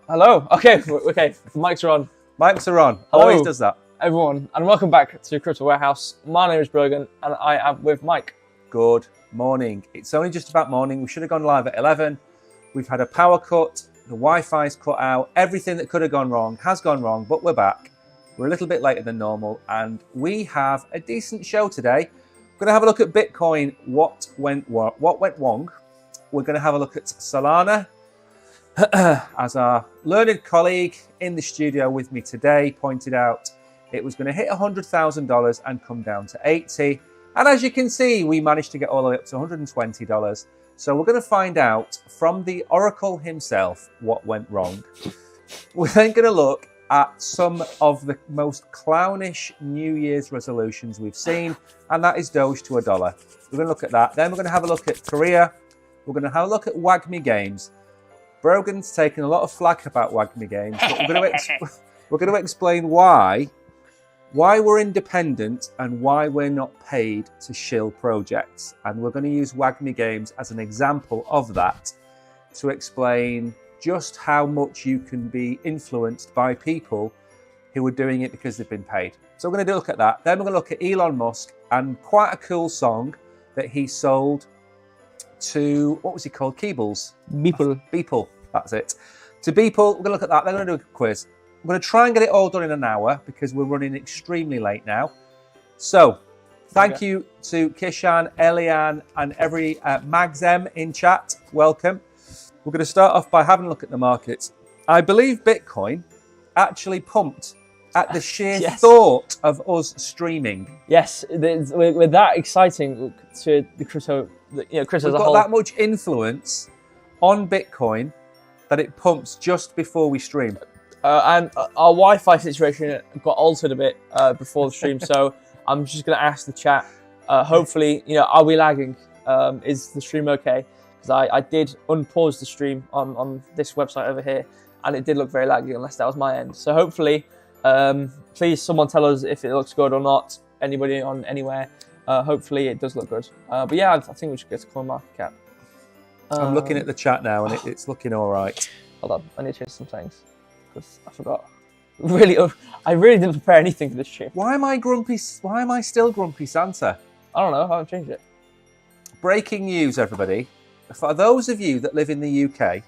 Hello. Okay, okay. The mics are on. Mics are on. Hello, Always does that. everyone, and welcome back to Crypto Warehouse. My name is Brogan, and I am with Mike. Good morning. It's only just about morning. We should have gone live at 11. We've had a power cut. The Wi-Fi's cut out. Everything that could have gone wrong has gone wrong, but we're back. We're a little bit later than normal, and we have a decent show today. We're going to have a look at Bitcoin. What went wrong? We're going to have a look at Solana. As our learned colleague in the studio with me today pointed out, it was going to hit $100,000 and come down to 80. And as you can see, we managed to get all the way up to $120. So we're going to find out from the Oracle himself what went wrong. We're then going to look at some of the most clownish New Year's resolutions we've seen, and that is Doge to $1. We're going to look at that. Then we're going to have a look at Korea. We're going to have a look at WAGMI Games. Brogan's taken a lot of flack about WAGMI Games, but we're going to explain why we're independent and why we're not paid to shill projects. And we're going to use WAGMI Games as an example of that to explain just how much you can be influenced by people who are doing it because they've been paid. So we're going to look at that. Then we're going to look at Elon Musk and quite a cool song that he sold to, what was he called? Keebles? Beeple, that's it. To Beeple, we're going to look at that. Then we're going to do a quiz. I'm going to try and get it all done in an hour because we're running extremely late now. So, thank you to Kishan, Elian, and every Magzem in chat. Welcome. We're going to start off by having a look at the markets. I believe Bitcoin actually pumped at the sheer thought of us streaming. Yes, we're that exciting to the crypto, crypto as a whole. We've got that much influence on Bitcoin that it pumps just before we stream. And our Wi-Fi situation got altered a bit before the stream, so I'm just going to ask the chat. Hopefully, are we lagging? Is the stream okay? Because I did unpause the stream on this website over here, and it did look very laggy, unless that was my end. So hopefully, please someone tell us if it looks good or not. Anybody on anywhere? Hopefully it does look good. But yeah, I think we should get to coin market cap. I'm looking at the chat now, and it's looking all right. Hold on, I need to change some things. I forgot. I really didn't prepare anything for this stream. Why am I grumpy? Why am I still Grumpy Santa? I don't know. I haven't changed it. Breaking news, everybody. For those of you that live in the UK,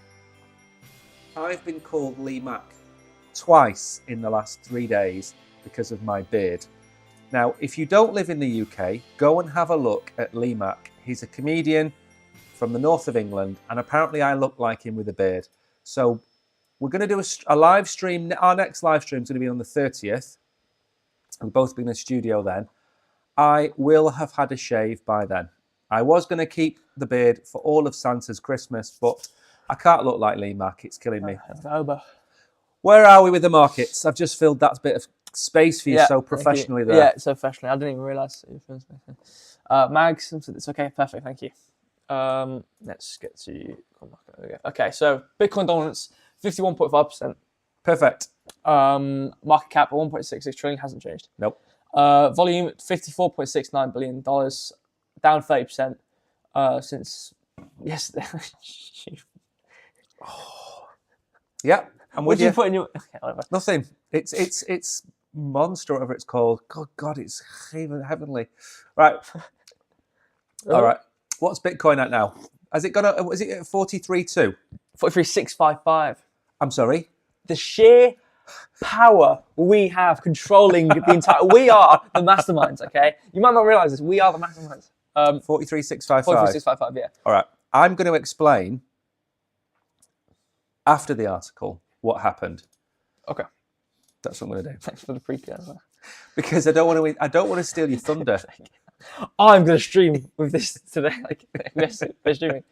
I've been called Lee Mack twice in the last 3 days because of my beard. Now, if you don't live in the UK, go and have a look at Lee Mack. He's a comedian from the north of England, and apparently I look like him with a beard. So we're going to do a live stream. Our next live stream is going to be on the 30th. We'll both be in the studio then. I will have had a shave by then. I was going to keep the beard for all of Santa's Christmas, but I can't look like Lee Mack. It's killing me. Where are we with the markets? I've just filled that bit of space for you so professionally there. Yeah, so professionally. I didn't even realise. Mags, it's okay. Perfect. Thank you. Let's get to... Okay, so Bitcoin dominance, 51.5%. Perfect. Market cap at 1.66 trillion hasn't changed. Nope. Volume $54.69 billion, down 30% since yesterday. Yeah. I'm What with did you you. put in your? Okay, whatever. Nothing. It's Monster, whatever it's called. God, God, it's heavenly. Right. All right. What's Bitcoin at now? Has it gone up? Was it at 43.2? 43,655. I'm sorry. The sheer power we have controlling the entire. We are the masterminds. Okay, you might not realize this. We are the masterminds. 43,655. 43,655. Yeah. All right. I'm going to explain after the article what happened. Okay. That's what I'm going to do. Thanks for the precursor. Because I don't want to steal your thunder. I'm going to stream with this today. Like, yes, we're streaming.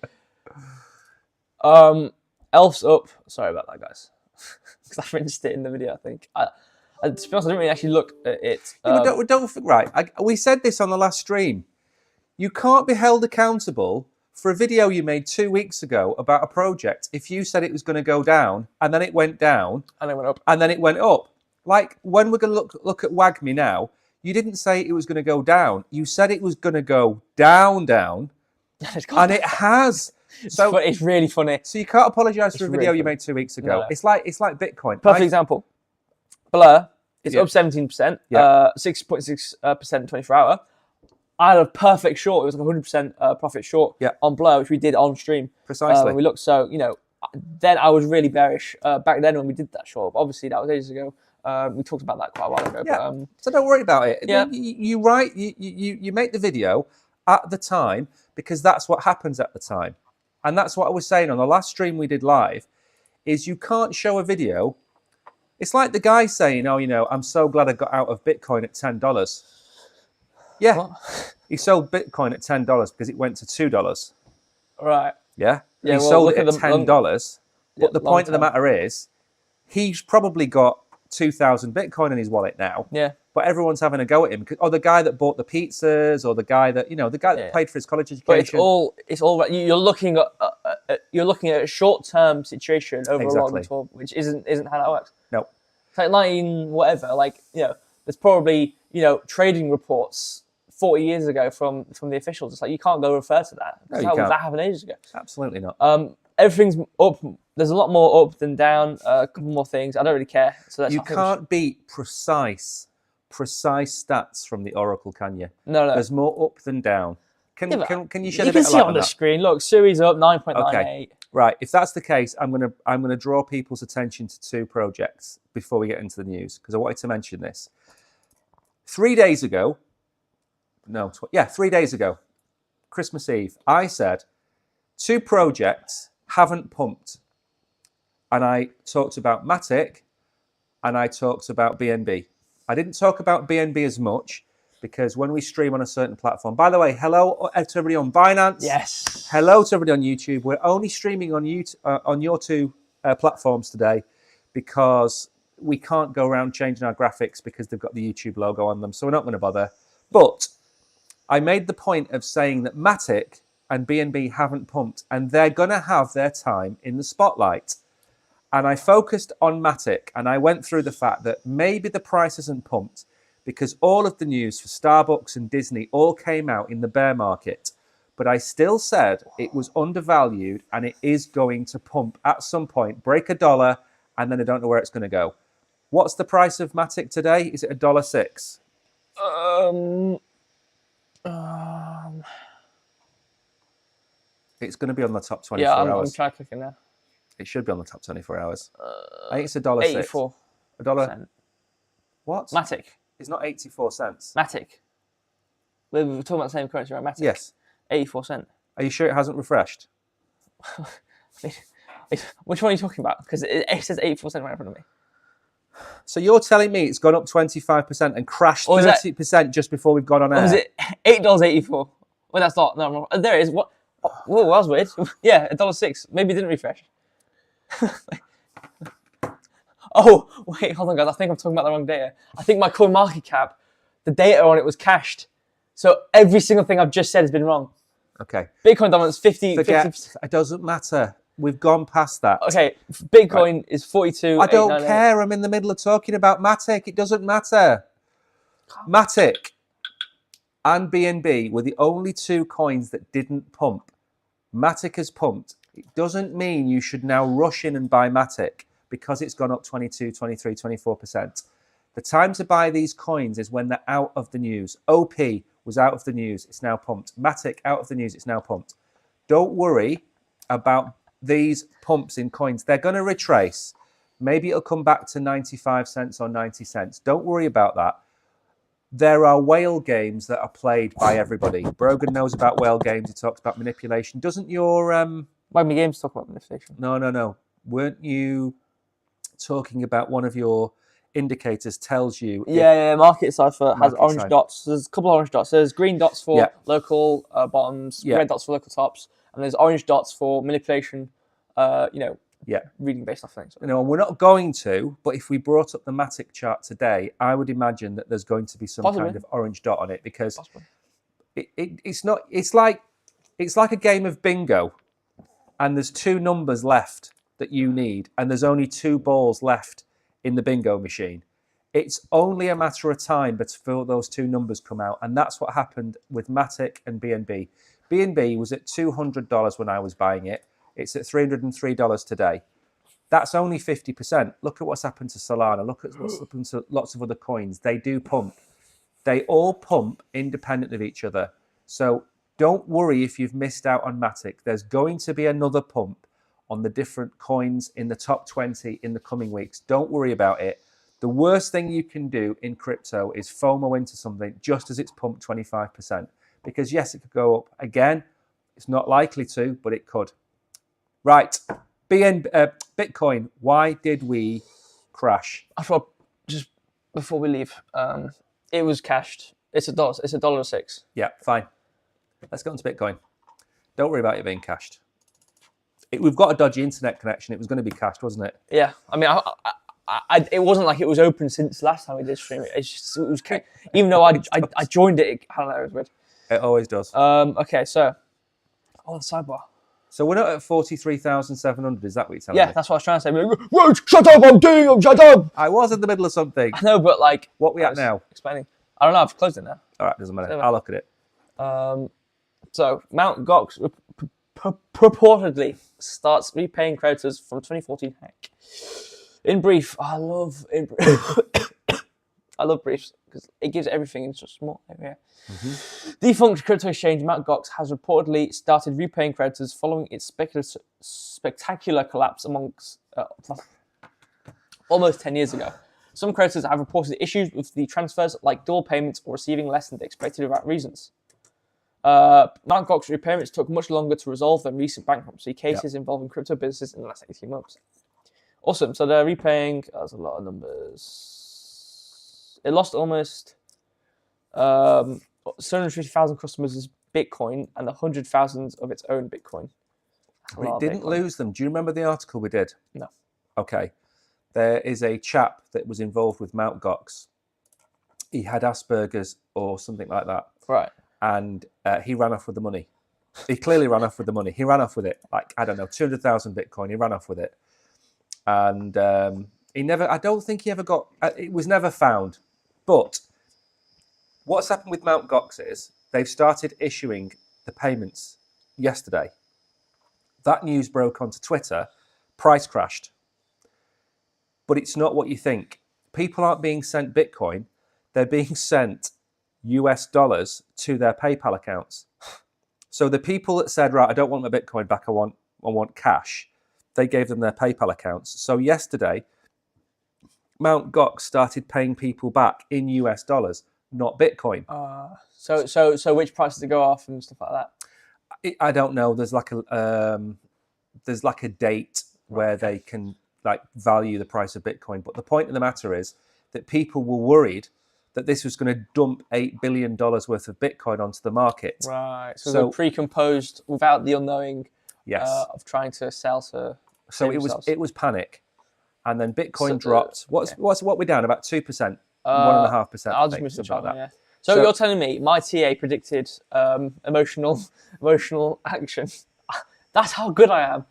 Elf's up. Sorry about that, guys. Because I rinsed it in the video, I think. To be honest, I didn't really actually look at it. Yeah, but we said this on the last stream. You can't be held accountable for a video you made 2 weeks ago about a project if you said it was going to go down and then it went down and it went up. And then it went up. Like when we're going to look at WAGMI now, you didn't say it was going to go down. You said it was going to go down, and it has. So it's really funny. So you can't apologise for a video really you made 2 weeks ago. No. It's like Bitcoin. Perfect example. Blur is Yeah. up 17%, Yeah. 6.6% 24 hour. I had a perfect short. It was like 100% profit short Yeah. on Blur, which we did on stream. Precisely. We looked so, then I was really bearish back then when we did that short. But obviously, that was ages ago. We talked about that quite a while ago. Yeah. But, So don't worry about it. Yeah. You make the video at the time because that's what happens at the time. And that's what I was saying on the last stream we did live, is you can't show a video. It's like the guy saying, I'm so glad I got out of Bitcoin at $10. Yeah. What? He sold Bitcoin at $10 because it went to $2. Right. Yeah? Yeah, He well, sold look it at at the $10. But the long point of the term. matter is, he's probably got 2,000 Bitcoin in his wallet now. Yeah. But everyone's having a go at him. Or the guy that bought the pizzas, or the guy that, that paid for his college education. But it's all right. You're looking at a short-term situation over a long term, which isn't how that works. No. It's like Lightning, whatever. There's probably trading reports 40 years ago from the officials. It's like you can't go refer to that. No, you can't. That happened ages ago. Absolutely not. Everything's up. There's a lot more up than down. A couple more things. I don't really care. So you can't beat precise stats from the Oracle, can you? No. There's more up than down. Can you shed a bit You of can see light it on the screen. Look, series up 9.98. Okay. Right. If that's the case, I'm gonna draw people's attention to two projects before we get into the news, because I wanted to mention this. 3 days ago, 3 days ago, Christmas Eve, I said 2 projects haven't pumped, and I talked about Matic and I talked about BNB. I didn't talk about BNB as much because when we stream on a certain platform, by the way, hello to everybody on Binance. Yes. Hello to everybody on YouTube. We're only streaming on on your two platforms today because we can't go around changing our graphics because they've got the YouTube logo on them. So we're not going to bother. But I made the point of saying that Matic and BNB haven't pumped and they're going to have their time in the spotlight. And I focused on Matic and I went through the fact that maybe the price isn't pumped because all of the news for Starbucks and Disney all came out in the bear market. But I still said it was undervalued and it is going to pump at some point, break $1, and then I don't know where it's going to go. What's the price of Matic today? Is it $1.06? It's going to be on the top 24 hours. I'm trying to click it now. It should be on the top 24 hours. I think it's $1.06. 84. $1. What? Matic. It's not 84 cents. Matic. We're talking about the same currency, right? Matic. Yes. 84 cents. Are you sure it hasn't refreshed? Which one are you talking about? Because it says 84 cents right in front of me. So you're telling me it's gone up 25% and crashed 30% just before we've gone on air? Or is it $8.84? Well, that's not. No, there it is. What? Whoa, that was weird. Yeah, $1.06. Maybe it didn't refresh. Oh, wait, hold on, guys. I think I'm talking about the wrong data. I think my coin market cap, the data on it was cached. So every single thing I've just said has been wrong. Okay. Bitcoin dominance 50%. It doesn't matter. We've gone past that. Okay, Bitcoin is 42. I don't care. I'm in the middle of talking about Matic. It doesn't matter. Matic and BNB were the only 2 coins that didn't pump. Matic has pumped. It doesn't mean you should now rush in and buy Matic. because it's gone up 22, 23, 24%. The time to buy these coins is when they're out of the news. OP was out of the news. It's now pumped. Matic out of the news. It's now pumped. Don't worry about these pumps in coins. They're going to retrace. Maybe it'll come back to 95 cents or 90 cents. Don't worry about that. There are whale games that are played by everybody. Brogan knows about whale games. He talks about manipulation. Doesn't your... Wagme Games talk about manipulation. No. Weren't you talking about one of your indicators tells you... Yeah, Market Cipher has Market orange Cipher. dots. There's a couple of orange dots. There's green dots for Yeah. local bottoms, Yeah. red dots for local tops, and there's orange dots for manipulation, Yeah. reading based off things. You know, we're not going to, but if we brought up the Matic chart today, I would imagine that there's going to be some Possibly. kind of orange dot on it because Possibly. it's not. It's like a game of bingo, and there's 2 numbers left that you need, and there's only 2 balls left in the bingo machine. It's only a matter of time before those 2 numbers come out, and that's what happened with Matic and BNB. BNB was at $200 when I was buying it. It's at $303 today. That's only 50%. Look at what's happened to Solana. Look at what's happened to lots of other coins. They do pump. They all pump independent of each other. So don't worry if you've missed out on Matic. There's going to be another pump on the different coins in the top 20 in the coming weeks. Don't worry about it. The worst thing you can do in crypto is FOMO into something just as it's pumped 25%. Because yes, it could go up again. It's not likely to, but it could. Right. Bitcoin, why did we crash? I thought just before we leave, it was cashed. It's $1.06. Yeah, fine. Let's go on to Bitcoin. Don't worry about it being cashed. We've got a dodgy internet connection. It was going to be cashed, wasn't it? Yeah, I mean, it wasn't like it was open since last time we did stream it. It was even though I joined it. I don't know, it was weird. It always does. Okay, so the sidebar. So we're not at 43,700. Is that what you're telling Yeah, me? that's what I was trying to say. Like, shut up! I'm doing them. Shut up! I was in the middle of something. I know, but like, What are we at now? explaining. I don't know. I've closed it now. All right, doesn't matter. I'll look at it. So Mt. Gox purportedly starts repaying creditors from 2014 hack. In brief, I love briefs because it gives everything in such a small area. Defunct crypto exchange Mt. Gox has reportedly started repaying creditors following its spectacular collapse amongst almost 10 years ago. Some creditors have reported issues with the transfers, like double payments or receiving less than they expected without reasons. Mt. Gox repayments took much longer to resolve than recent bankruptcy cases involving crypto businesses in the last 18 months. Awesome. So they're repaying. That's a lot of numbers. It lost almost 750,000 customers' Bitcoin and 100,000 of its own Bitcoin. But it didn't lose them. Do you remember the article we did? No. Okay. There is a chap that was involved with Mt. Gox. He had Asperger's or something like that. Right. And he ran off with the money. He clearly ran off with the money. He ran off with it. Like, I don't know, 200,000 Bitcoin. He ran off with it. And he never, I don't think he ever got, it was never found. But what's happened with Mt. Gox is they've started issuing the payments yesterday. That news broke onto Twitter. Price crashed. But it's not what you think. People aren't being sent Bitcoin. They're being sent US dollars to their PayPal accounts. So the people that said, right, I don't want my Bitcoin back, I want cash, they gave them their PayPal accounts. So yesterday, Mt. Gox started paying people back in US dollars, not Bitcoin. So which prices to go off and stuff like that? I don't know. There's like a date where they can like value the price of Bitcoin. But the point of the matter is that people were worried that this was going to dump $8 billion worth of Bitcoin onto the market. Right. So they're pre-composed without the unknowing of trying to sell to. So it was panic, and then Bitcoin dropped. What we're down about 2%, 1.5%. I'll just miss the chart. Yeah. So you're telling me my TA predicted emotional action. That's how good I am.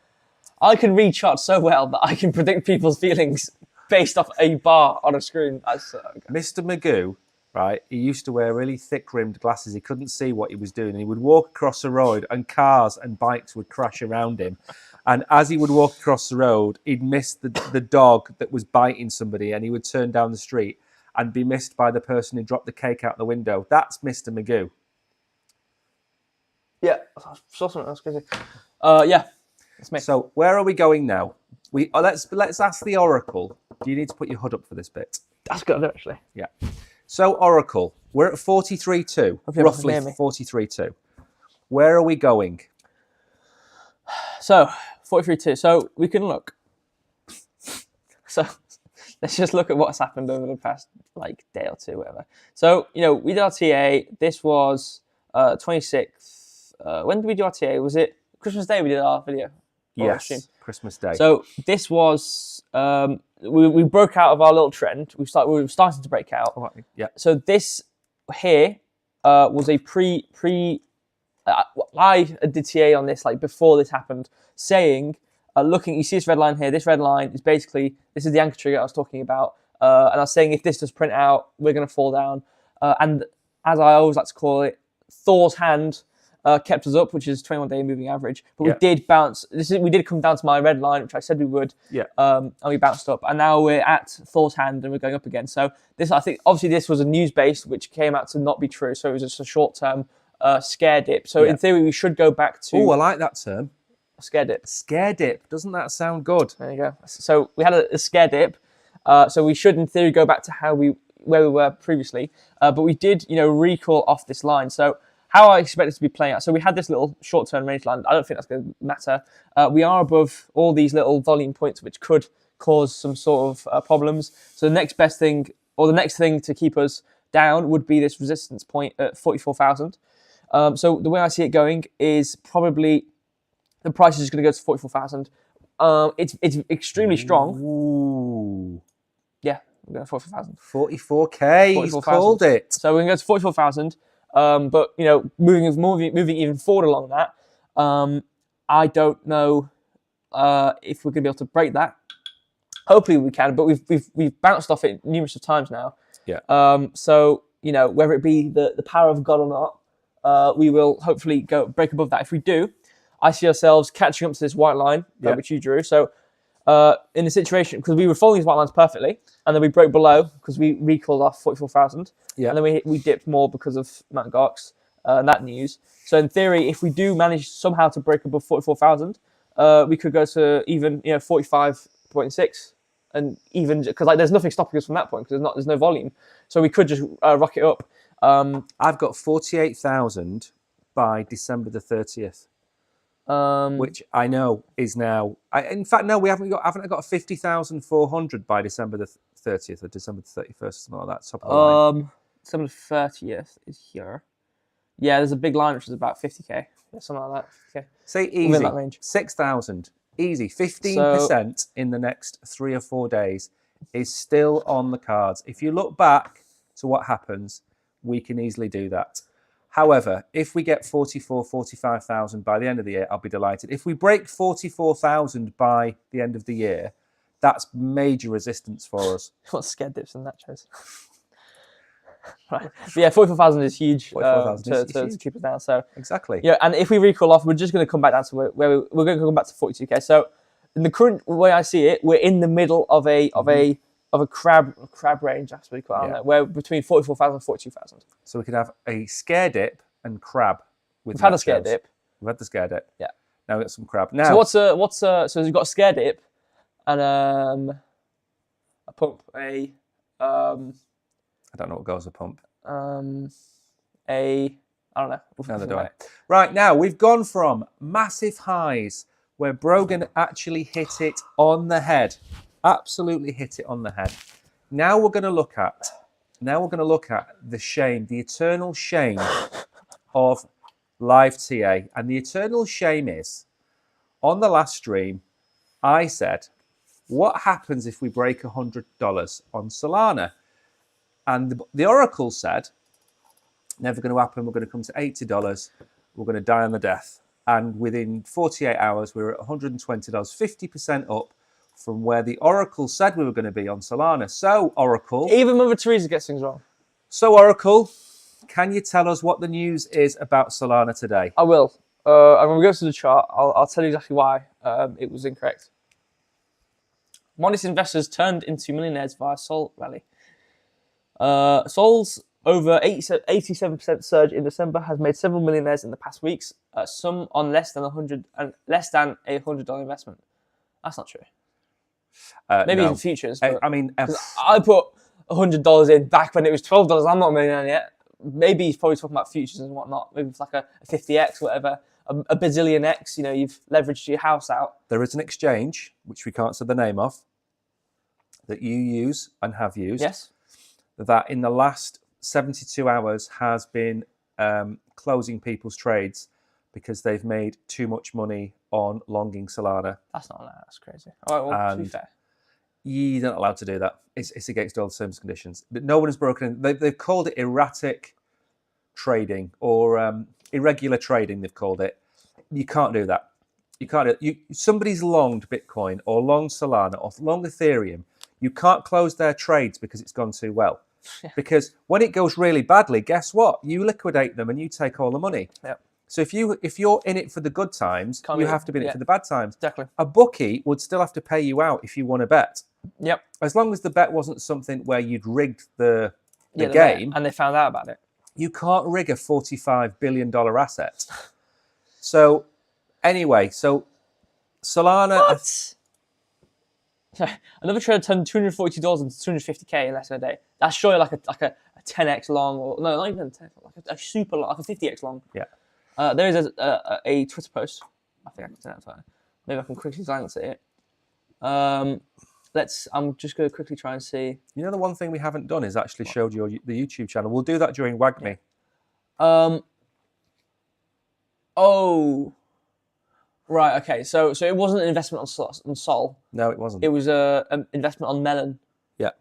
I can read charts so well that I can predict people's feelings based off a bar on a screen. That's okay. Mr. Magoo, right? He used to wear really thick-rimmed glasses. He couldn't see what he was doing. He would walk across the road, and cars and bikes would crash around him. And as he would walk across the road, he'd miss the dog that was biting somebody, and he would turn down the street and be missed by the person who dropped the cake out the window. That's Mr. Magoo. Yeah, I saw something else crazy. Yeah, that's me. So where are we going now? Let's ask the Oracle. Do you need to put your HUD up for this bit? That's good, actually. Yeah. So Oracle, we're at 43.2, roughly 43.2. Where are we going? So 43.2. So we can look. So let's just look at what's happened over the past day or two, whatever. So we did our TA. This was 26th. When did we do our TA? Was it Christmas Day? We did our video. Yes, Christmas Day. So this was we broke out of our little trend. We were starting to break out. Oh, yeah. So this here was a I did TA on this before this happened, saying looking. You see this red line here. This red line is basically this is the anchor trigger I was talking about, and I was saying if this does print out, we're going to fall down. And as I always like to call it, Thor's hand. Kept us up, which is 21-day moving average. But we did bounce. We did come down to my red line, which I said we would. Yeah. And we bounced up, and now we're at Thor's hand, and we're going up again. So this, I think, obviously, this was a news base, which came out to not be true. So it was just a short-term scare dip. So in theory, we should go back to. Oh, I like that term. A scare dip. Scare dip. Doesn't that sound good? There you go. So we had a scare dip. So we should, in theory, go back to where we were previously. But we did, recall off this line. So. How I expect it to be playing out. So we had this little short-term range line. I don't think that's going to matter. We are above all these little volume points, which could cause some sort of problems. So the next best thing, or the next thing to keep us down, would be this resistance point at 44,000. So the way I see it going is probably the price is going to go to 44,000. It's extremely strong. Ooh. Yeah, we're going to 44,000. 44K. He's called it. So we're going to go to 44,000. But moving even forward along that, I don't know if we're going to be able to break that. Hopefully we can, but we've bounced off it numerous of times now. Yeah. So whether it be the power of God or not, we will hopefully break above that. If we do, I see ourselves catching up to this white line which you drew. So in a situation, because we were following these white lines perfectly, and then we broke below because we recalled off 44,000. Yeah. And then we dipped more because of Mt. Gox and that news. So in theory, if we do manage somehow to break above 44,000, we could go to even 45.6, and even because there's nothing stopping us from that point because there's no volume. So we could just rock it up. I've got 48,000 by December the 30th. Which I know is now. In fact, no, we haven't got 50,400 by December the 30th or December the 31st, or something like that. Top of the line. December the 30th is here. Yeah, there's a big line which is about 50k, something like that. Okay. Say easy. Within that range. 6,000, easy. 15% in the next 3 or 4 days is still on the cards. If you look back to what happens, we can easily do that. However, if we get 45,000 by the end of the year, I'll be delighted. If we break 44,000 by the end of the year, that's major resistance for us. What scare dips and nachos? Right. But yeah, 44,000 is huge to keep us down. So exactly. Yeah, and if we recall off, we're just going to come back down to where we're going to come back to 42k. So in the current way I see it, we're in the middle of a crab range, that's what we call it, where between 44,000 and 42,000. So we could have a scare dip and crab. We've had a scare dip. We've had the scare dip. Yeah. Now we've got some crab. Now. So so we've got a scare dip and a pump, I don't know what goes with pump. I don't know. Neither do I. Right, now we've gone from massive highs where Brogan actually hit it on the head. Absolutely hit it on the head. Now we're going to look at the shame, the eternal shame of live TA. And the eternal shame is, on the last stream, I said, what happens if we break $100 on Solana? And the Oracle said, never going to happen. We're going to come to $80. We're going to die on the death. And within 48 hours, we were at $120, 50% up from where the Oracle said we were going to be on Solana. So, Oracle... Even Mother Teresa gets things wrong. So, Oracle, can you tell us what the news is about Solana today? I will. And when we go to the chart, I'll tell you exactly why it was incorrect. Modest investors turned into millionaires via Sol rally. Sol's over 87% surge in December has made several millionaires in the past weeks. Some on less than $100 investment. That's not true. Maybe No. in futures. But I mean, I put $100 in back when it was $12. I'm not a millionaire yet. Maybe he's probably talking about futures and whatnot. Maybe it's like a 50x, whatever, a bazillion X. You know, you've leveraged your house out. there is an exchange, which we can't say the name of, that you use and have used. Yes. That in the last 72 hours has been closing people's trades because they've made too much money on longing Solana. That's crazy. All right, well, to be fair. You're not allowed to do that. It's against all the terms and conditions. But no one has broken in. They've called it erratic trading or irregular trading, they've called it. You can't do that. You can't do it. Somebody's longed Bitcoin or long Solana or long Ethereum. You can't close their trades because it's gone too well. Yeah. Because when it goes really badly, guess what? You liquidate them and you take all the money. Yep. So if you're in it for the good times, you have to be in it for the bad times. Exactly. A bookie would still have to pay you out if you want to bet. Yep. As long as the bet wasn't something where you'd rigged the game. Bet, and they found out about it. You can't rig a $45 billion asset. So anyway, so Solana... What? Another trader turned $242 into $250K in less than a day. That's surely like a 10x long, or no, not even 10, like a super long, like a 50x long. Yeah. There is a Twitter post. I think I can send that to her. Maybe I can quickly glance at it. I'm just going to quickly try and see. You know, the one thing we haven't done is actually showed you the YouTube channel. We'll do that during WAGME. Yeah. Oh. Right, okay. So it wasn't an investment on Sol. No, it wasn't. It was an investment on Melon. Yeah.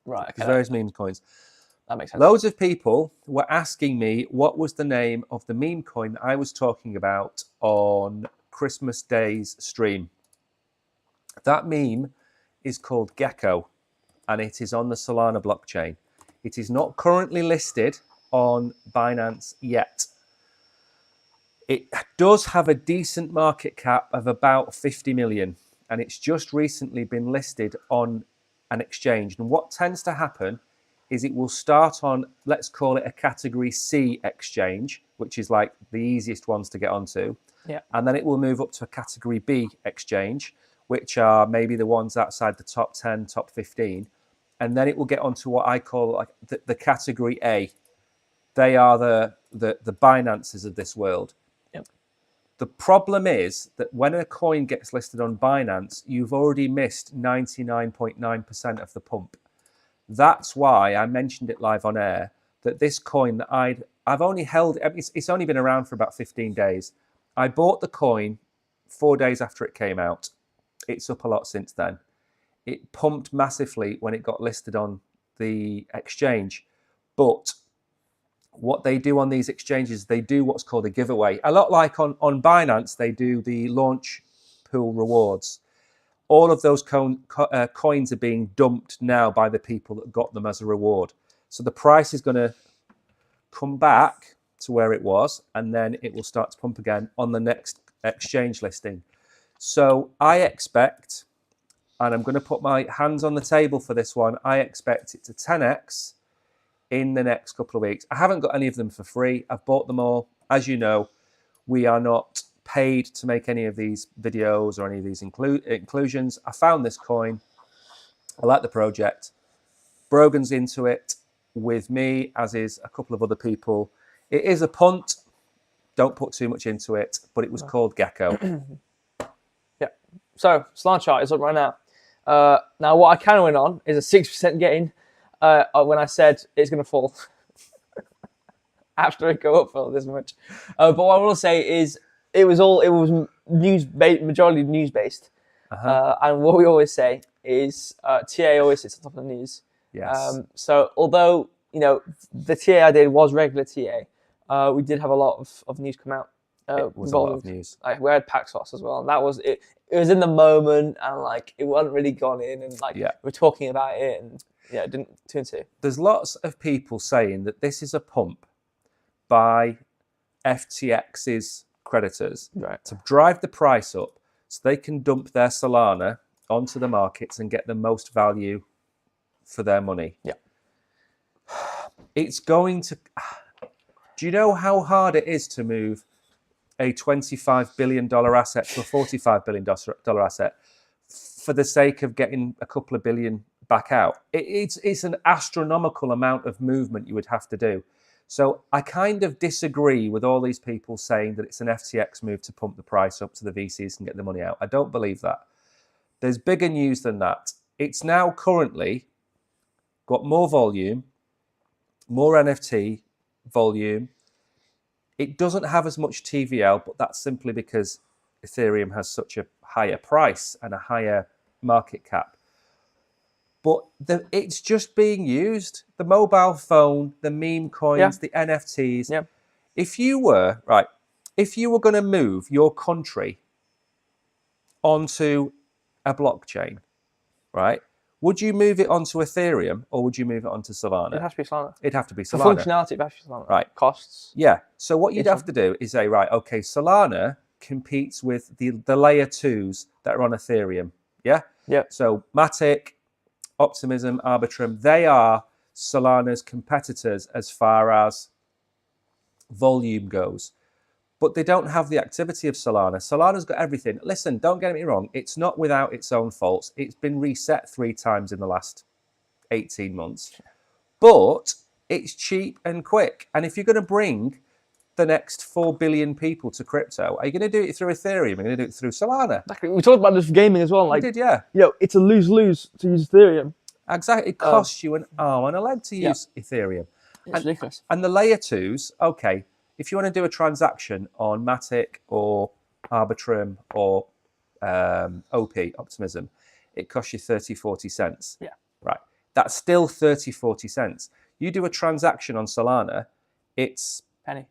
Right, okay. There's various meme coins. That makes sense. Loads of people were asking me what was the name of the meme coin that I was talking about on Christmas Day's stream. That meme is called Gecko, and it is on the Solana blockchain. It is not currently listed on Binance yet. It does have a decent market cap of about 50 million, and it's just recently been listed on an exchange. And what tends to happen is it will start on, let's call it a category C exchange, which is like the easiest ones to get onto. Yeah. And then it will move up to a category B exchange, which are maybe the ones outside the top 10, top 15. And then it will get onto what I call like the category A. They are the Binances of this world. Yep. The problem is that when a coin gets listed on Binance, you've already missed 99.9% of the pump. That's why I mentioned it live on air, that this coin that I've only held, it's only been around for about 15 days. I bought the coin 4 days after it came out. It's up a lot since then. It pumped massively when it got listed on the exchange. But what they do on these exchanges, they do what's called a giveaway. A lot like on Binance, they do the launch pool rewards. All of those coins are being dumped now by the people that got them as a reward. So the price is going to come back to where it was, and then it will start to pump again on the next exchange listing. So I expect, and I'm going to put my hands on the table for this one, I expect it to 10x in the next couple of weeks. I haven't got any of them for free. I've bought them all. As you know, we are not paid to make any of these videos or any of these inclusions. I found this coin. I like the project. Brogan's into it with me, as is a couple of other people. It is a punt. Don't put too much into it, but it was called Gecko. Yeah. So Solana chart is up right now. Now what I can win on is a 6% gain when I said it's going to fall after it go up for this much. But what I will say is it was majority news based. And what we always say is TA always sits on top of the news. Yes. So although the TA I did was regular TA, we did have a lot of news come out. It was a lot of news. Like we had Paxos as well, and that was it. It was in the moment, and like it wasn't really gone in, and like we're talking about it, and it didn't turn to. There's lots of people saying that this is a pump by FTX's creditors Right. to drive the price up so they can dump their Solana onto the markets and get the most value for their money. Yeah. It's going to... Do you know how hard it is to move a $25 billion asset to a $45 billion asset for the sake of getting a couple of billion back out? It's an astronomical amount of movement you would have to do. So I kind of disagree with all these people saying that it's an FTX move to pump the price up so the VCs can get the money out. I don't believe that. There's bigger news than that. It's now currently got more volume, more NFT volume. It doesn't have as much TVL, but that's simply because Ethereum has such a higher price and a higher market cap. But it's just being used. The mobile phone, the meme coins, the NFTs. Yeah. If you were going to move your country onto a blockchain, right? Would you move it onto Ethereum or would you move it onto Solana? It has to be Solana. It'd have to be For Solana. functionality, it has to be Solana. Right. Costs. Yeah. So what you'd have to do is say, right, okay, Solana competes with the layer 2s that are on Ethereum. Yeah? Yeah. So Matic, Optimism, Arbitrum, they are Solana's competitors as far as volume goes. But they don't have the activity of Solana. Solana's got everything. Listen, don't get me wrong. It's not without its own faults. It's been reset 3 times in the last 18 months. But it's cheap and quick. And if you're going to bring the next 4 billion people to crypto, are you going to do it through Ethereum? Are you going to do it through Solana? Exactly. We talked about this for gaming as well. Like, We did, yeah. You know, it's a lose-lose to use Ethereum. Exactly. It costs you an arm and a leg to use Ethereum. It's ridiculous. And the layer 2s, okay, if you want to do a transaction on Matic or Arbitrum or OP, Optimism, it costs you 30, 40 cents. Yeah. Right. That's still 30, 40 cents. You do a transaction on Solana, it's Penny.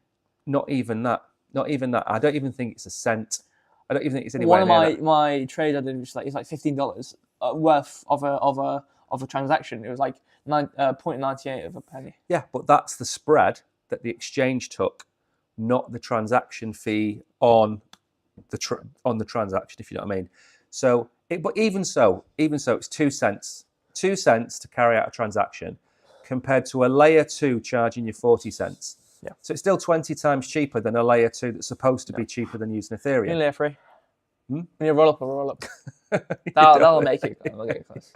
not even that. Not even that. I don't even think it's a cent. I don't even think it's anywhere One near of my trades I did was like, it's like $15 worth of a transaction. It was like 0.98 of a penny. Yeah, but that's the spread that the exchange took, not the transaction fee on the transaction, if you know what I mean. So, but even so, it's 2 cents. 2 cents to carry out a transaction compared to a layer 2 charging you 40 cents. Yeah. So it's still 20 times cheaper than a layer 2 that's supposed to be cheaper than using Ethereum. In layer 3. When you roll up, I'll roll up. That'll make it. I'll get it close.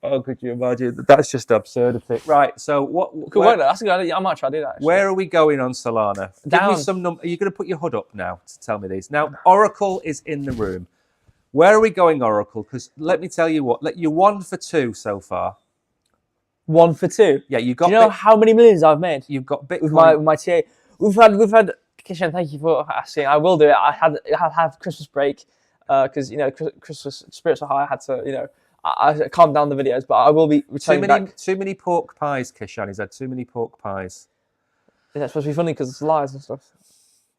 Oh, could you imagine? That's just absurdity. Right. So what? Cool, that's a good idea. I might try to do that. Actually. Where are we going on Solana? Down. Give me some number. Are you going to put your HUD up now to tell me these? Now, Oracle is in the room. Where are we going, Oracle? Because let me tell you what. You're 1 for 2 so far. 1 for 2. Yeah, you got. Do you know how many millions I've made? You've got Bitcoin. With my TA. We've had. Kishan, thank you for asking. I will do it. I had Christmas break because Christmas spirits are high. I had to I calmed down the videos, but I will be returning back. Too many pork pies, Kishan. He's had too many pork pies. Is that supposed to be funny because it's lies and stuff?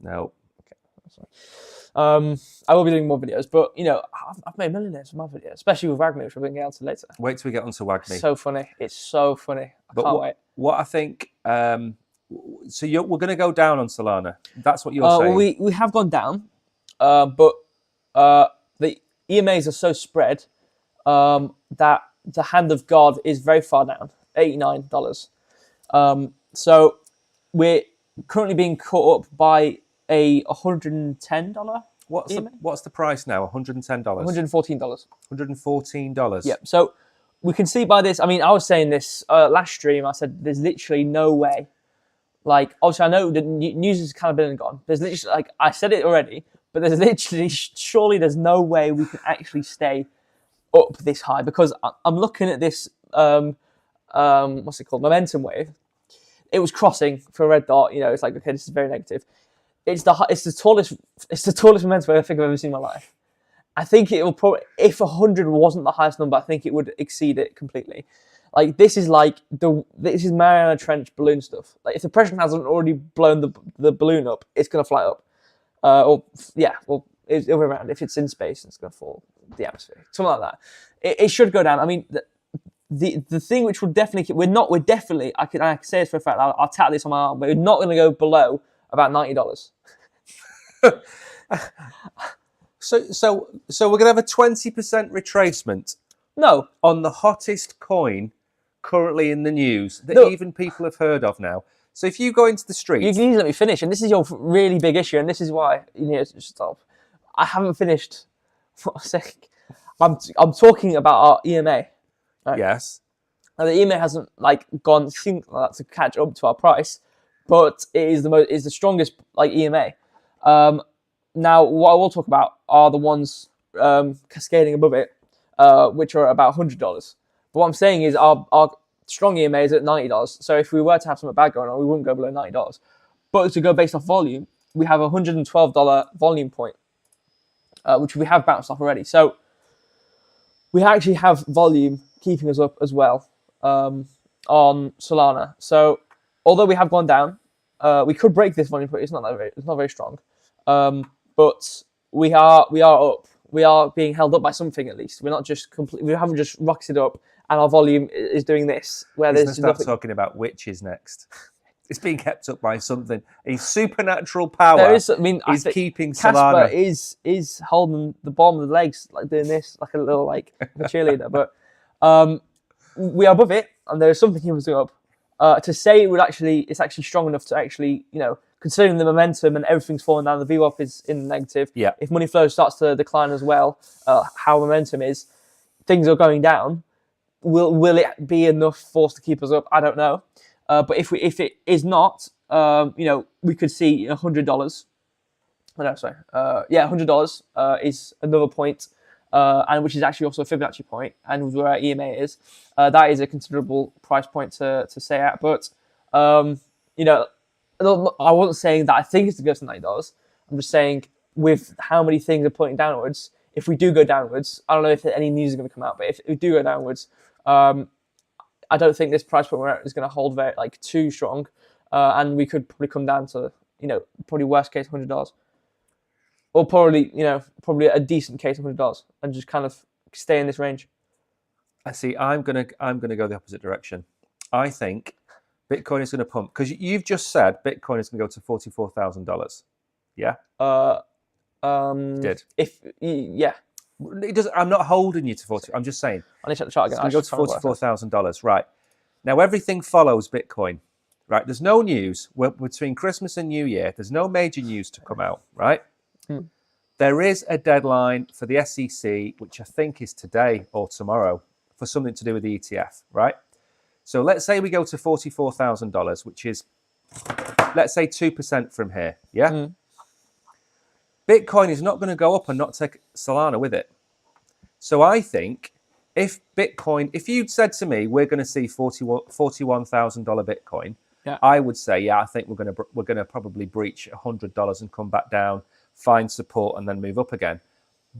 No. Okay, that's fine. I will be doing more videos, but I've made millionaires from my videos, especially with Wagme, which we're going to get onto later. Wait till we get onto Wagme. So funny. It's so funny. I can't wait. What I think. So we're going to go down on Solana. That's what you're saying. Well, we have gone down, but the EMAs are so spread that the hand of God is very far down, $89. So we're currently being caught up by a $110. What's the price now? $110. $114. $114. Yeah. So we can see by this. I mean, I was saying this last stream. I said there's literally no way. Like, obviously, I know the news has kind of been and gone. There's literally, like, I said it already, but there's literally, surely there's no way we can actually stay up this high because I'm looking at this, what's it called, momentum wave. It was crossing for a red dot. It's like, okay, this is very negative. It's the tallest momentum wave I think I've ever seen in my life. I think it will probably, if 100 wasn't the highest number, I think it would exceed it completely. Like, this is this is Mariana Trench balloon stuff. Like, if the pressure hasn't already blown the balloon up, it's going to fly up. It'll be around. If it's in space, it's going to fall the atmosphere. Something like that. It should go down. I mean, the thing which will definitely, we're definitely, I can say this for a fact, I'll tap this on my arm, but we're not going to go below about $90. So we're gonna have a 20% retracement No, on the hottest coin currently in the news that No. even people have heard of now. So if you go into the you streets, can easily let me finish, and this is your really big issue, and this is why you need to stop. I haven't finished what I'm saying. I'm talking about our EMA. Right? yes, Now, the EMA hasn't like gone to catch up to our price, but it is the strongest like EMA. Now, what I will talk about are the ones cascading above it, which are about $100. But what I'm saying is our strong EMA is at $90. So if we were to have something bad going on, we wouldn't go below $90. But to go based off volume, we have a $112 volume point, which we have bounced off already. So we actually have volume keeping us up as well on Solana. So although we have gone down, we could break this volume point. It's not very strong, but we are up. We are being held up by something at least. We're not just we haven't just rocketed up, and our volume is doing this. Where he's there's gonna start nothing. talking about witches next. It's being kept up by something. A supernatural power There is. I mean, I is think keeping Casper Solana. is holding the bottom of the legs, like doing this, like a little like a cheerleader. But we are above it, and there is something he was doing up. To say it's actually strong enough to actually, considering the momentum and everything's falling down, the VWAP is in the negative. Yeah. If money flow starts to decline as well, how momentum is, things are going down. Will it be enough force to keep us up? I don't know. But if it is not, we could see $100. No, sorry. $100 is another point, and which is actually also a Fibonacci point, and where our EMA is, that is a considerable price point to say at. But I wasn't saying that I think it's to go to $90. I'm just saying with how many things are pointing downwards. If we do go downwards, I don't know if any news is going to come out, but if we do go downwards, I don't think this price point we're at is going to hold very too strong, and we could probably come down to probably worst case $100, or probably a decent case of $100, and just kind of stay in this range. I see. I'm gonna go the opposite direction. I think Bitcoin is going to pump because you've just said Bitcoin is going to go to $44,000. Yeah. Did yeah. It does. I'm not holding you to 40. I'm just saying. I need to check the chart again. It's going to go to $44,000. Right. Now everything follows Bitcoin. Right. There's no news between Christmas and New Year. There's no major news to come out. Right. There is a deadline for the SEC, which I think is today or tomorrow, for something to do with the ETF. Right. So let's say we go to $44,000, which is, let's say 2% from here. Yeah. Bitcoin is not going to go up and not take Solana with it. So I think if you'd said to me, we're going to see $41,000 Bitcoin, I would say, I think we're going to probably breach $100 and come back down, find support, and then move up again.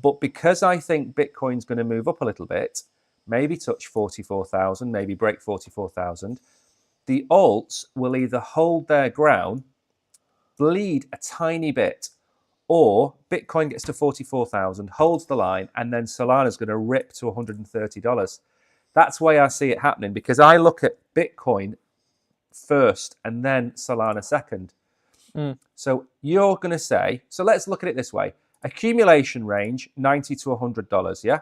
But because I think Bitcoin's going to move up a little bit, maybe touch 44,000, maybe break 44,000, the alts will either hold their ground, bleed a tiny bit, or Bitcoin gets to 44,000, holds the line, and then Solana's going to rip to $130. That's why I see it happening, because I look at Bitcoin first and then Solana second. So you're going to say, so let's look at it this way. Accumulation range, $90 to $100, yeah?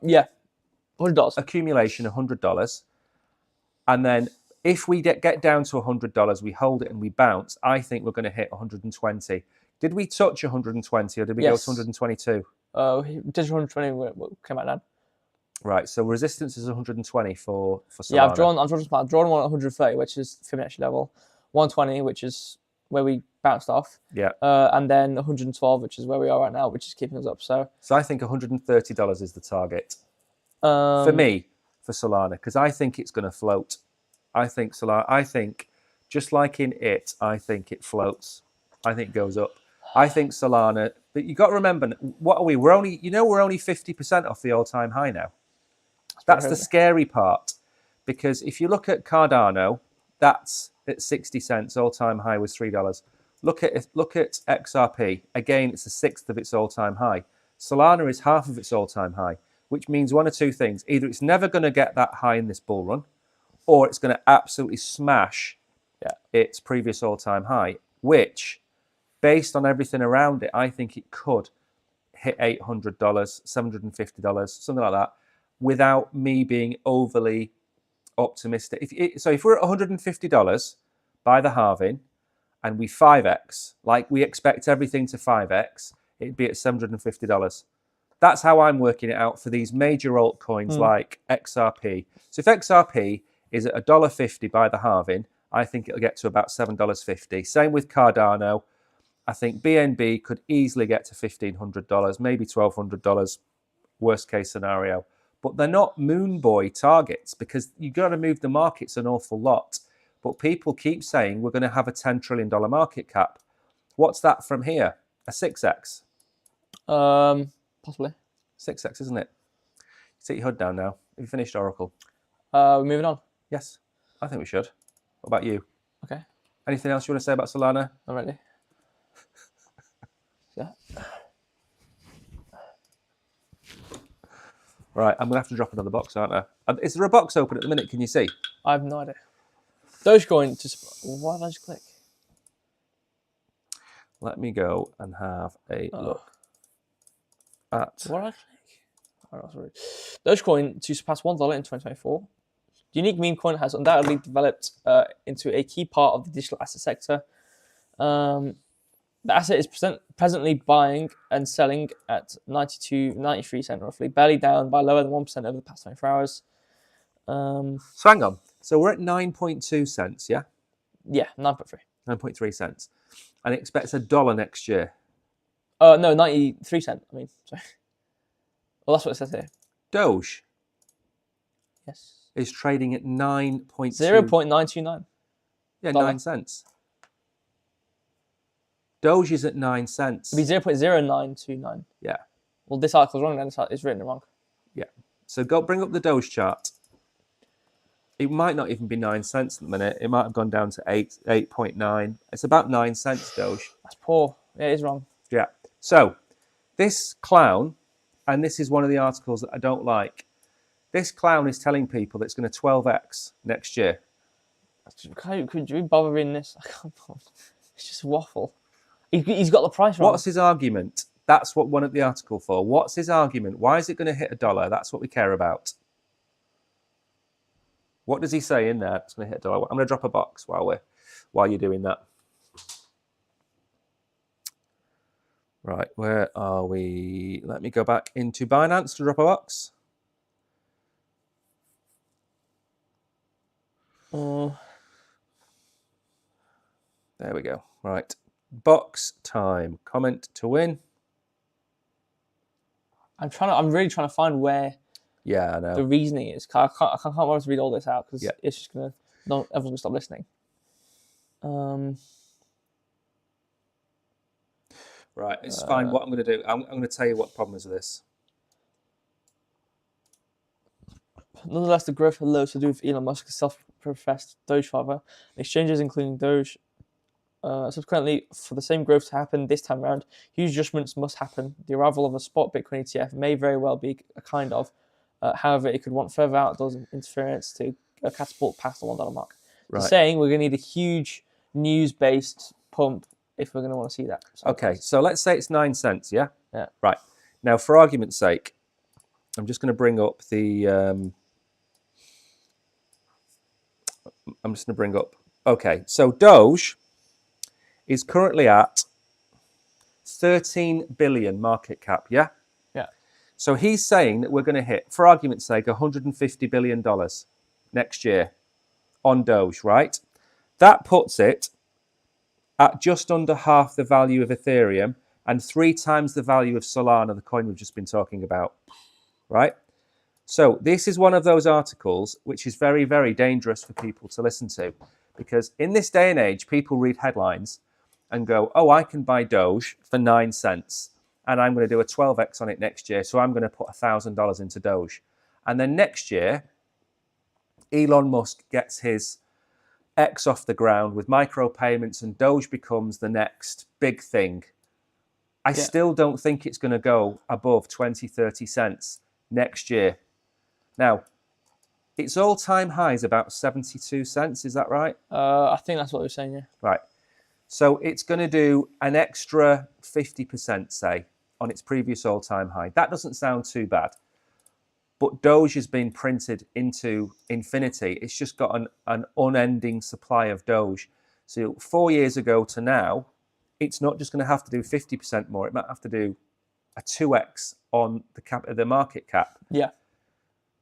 Yeah, $100. Accumulation, $100. And then if we get down to $100, we hold it and we bounce, I think we're going to hit 120. Did we touch 120 or did we go to 122? Just 120 came out now. Right, so resistance is 120 for Solana. Yeah, I've drawn one at 130, which is Fibonacci level, 120, which is where we bounced off. Yeah. And then 112, which is where we are right now, which is keeping us up. So I think $130 is the target for me for Solana, because I think it's going to float. I think just like in it, I think it floats. I think it goes up. I think Solana, but you got to remember, what are we? We're only 50% off the all-time high now. That's the scary part, because if you look at Cardano, that's at 60 cents. All-time high was $3. Look at XRP. Again, it's a sixth of its all-time high. Solana is half of its all-time high, which means one of two things: either it's never going to get that high in this bull run, or it's going to absolutely smash its previous all-time high, which based on everything around it, I think it could hit $800, $750, something like that, without me being overly optimistic. If we're at $150 by the halving and we 5x, like we expect everything to 5x, it'd be at $750. That's how I'm working it out for these major altcoins like XRP. So if XRP is at $1.50 by the halving, I think it'll get to about $7.50. Same with Cardano. I think BNB could easily get to $1,500, maybe $1,200, worst case scenario. But they're not moon boy targets because you've got to move the markets an awful lot. But people keep saying we're going to have a $10 trillion market cap. What's that from here? A 6x? Possibly. 6x, isn't it? Sit your hood down now. Have you finished Oracle? We're moving on. Yes, I think we should. What about you? Okay. Anything else you want to say about Solana? I'm ready. Yeah. Right, I'm going to have to drop another box, aren't I? Is there a box open at the minute? Can you see? I have no idea. Dogecoin to... Why did I just click? Let me go and have a look at... What did I click? Oh, that's rude. Dogecoin to surpass $1 in 2024. The unique meme coin has undoubtedly developed into a key part of the digital asset sector. The asset is presently buying and selling at 93 cents roughly, barely down by lower than 1% over the past 24 hours. So hang on. So we're at 9.2 cents, yeah? Yeah, 9.3. 9.3 cents. And it expects $1 next year. No, 93 cents. I mean, sorry. Well, that's what it says here. Doge Yes. is trading at 9.2. 0.929. Yeah, 9 cents. Doge is at 9 cents. It'd be 0.0929. Yeah. Well, this article's wrong then. It's written wrong. Yeah. So go bring up the Doge chart. It might not even be 9 cents at the minute. It might have gone down to 8.9. It's about 9 cents, Doge. That's poor. Yeah, it is wrong. Yeah. So this clown, and this is one of the articles that I don't like. This clown is telling people that it's going to 12x next year. Could you bother reading this? I can't bother. It's just waffle. He's got the price wrong. What's his argument? That's what one of the article for. What's his argument? Why is it going to hit $1? That's what we care about. What does he say in there? It's going to hit $1. I'm going to drop a box while you're doing that. Right, where are we? Let me go back into Binance to drop a box. There we go. Right. Box time. Comment to win. I'm really trying to find where I know. the reasoning is. I can't bother to read all this out because it's just gonna everyone's gonna stop listening. Right, it's fine. What I'm going to do, I'm going to tell you what the problem is with this. Nonetheless, the growth had loads to do with Elon Musk's self-professed Doge father. Exchanges, including Doge, subsequently, for the same growth to happen this time around, huge adjustments must happen. The arrival of a spot Bitcoin ETF may very well be a kind of. However, it could want further outdoors interference to catapult past the $1 mark. Right. So saying we're going to need a huge news-based pump if we're going to want to see that. Okay, so let's say it's 9 cents, yeah? Yeah. Right. Now, for argument's sake, I'm just going to bring up the... Okay, so Doge is currently at 13 billion market cap, yeah? Yeah. So he's saying that we're going to hit, for argument's sake, $150 billion next year on Doge, right? That puts it at just under half the value of Ethereum and 3 times the value of Solana, the coin we've just been talking about, right? So this is one of those articles which is very, very dangerous for people to listen to, because in this day and age, people read headlines and go, oh, I can buy Doge for 9 cents and I'm going to do a 12x on it next year, so I'm going to put $1,000 into Doge. And then next year, Elon Musk gets his X off the ground with micropayments and Doge becomes the next big thing. I still don't think it's going to go above 20, 30 cents next year. Now, its all-time high is about 72 cents, is that right? I think that's what we're saying, yeah. Right. So it's going to do an extra 50%, say, on its previous all-time high. That doesn't sound too bad. But Doge has been printed into infinity. It's just got an unending supply of Doge. So 4 years ago to now, it's not just going to have to do 50% more. It might have to do a 2x on the market cap. Yeah.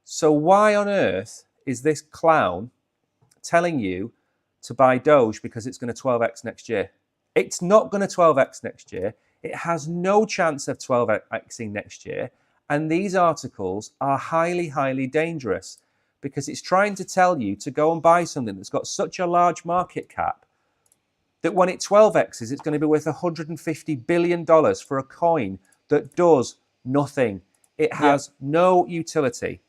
So why on earth is this clown telling you to buy Doge because it's going to 12x next year? It's not going to 12x next year. It has no chance of 12xing next year. And these articles are highly, highly dangerous because it's trying to tell you to go and buy something that's got such a large market cap that when it 12x's, it's going to be worth $150 billion for a coin that does nothing. It has no utility,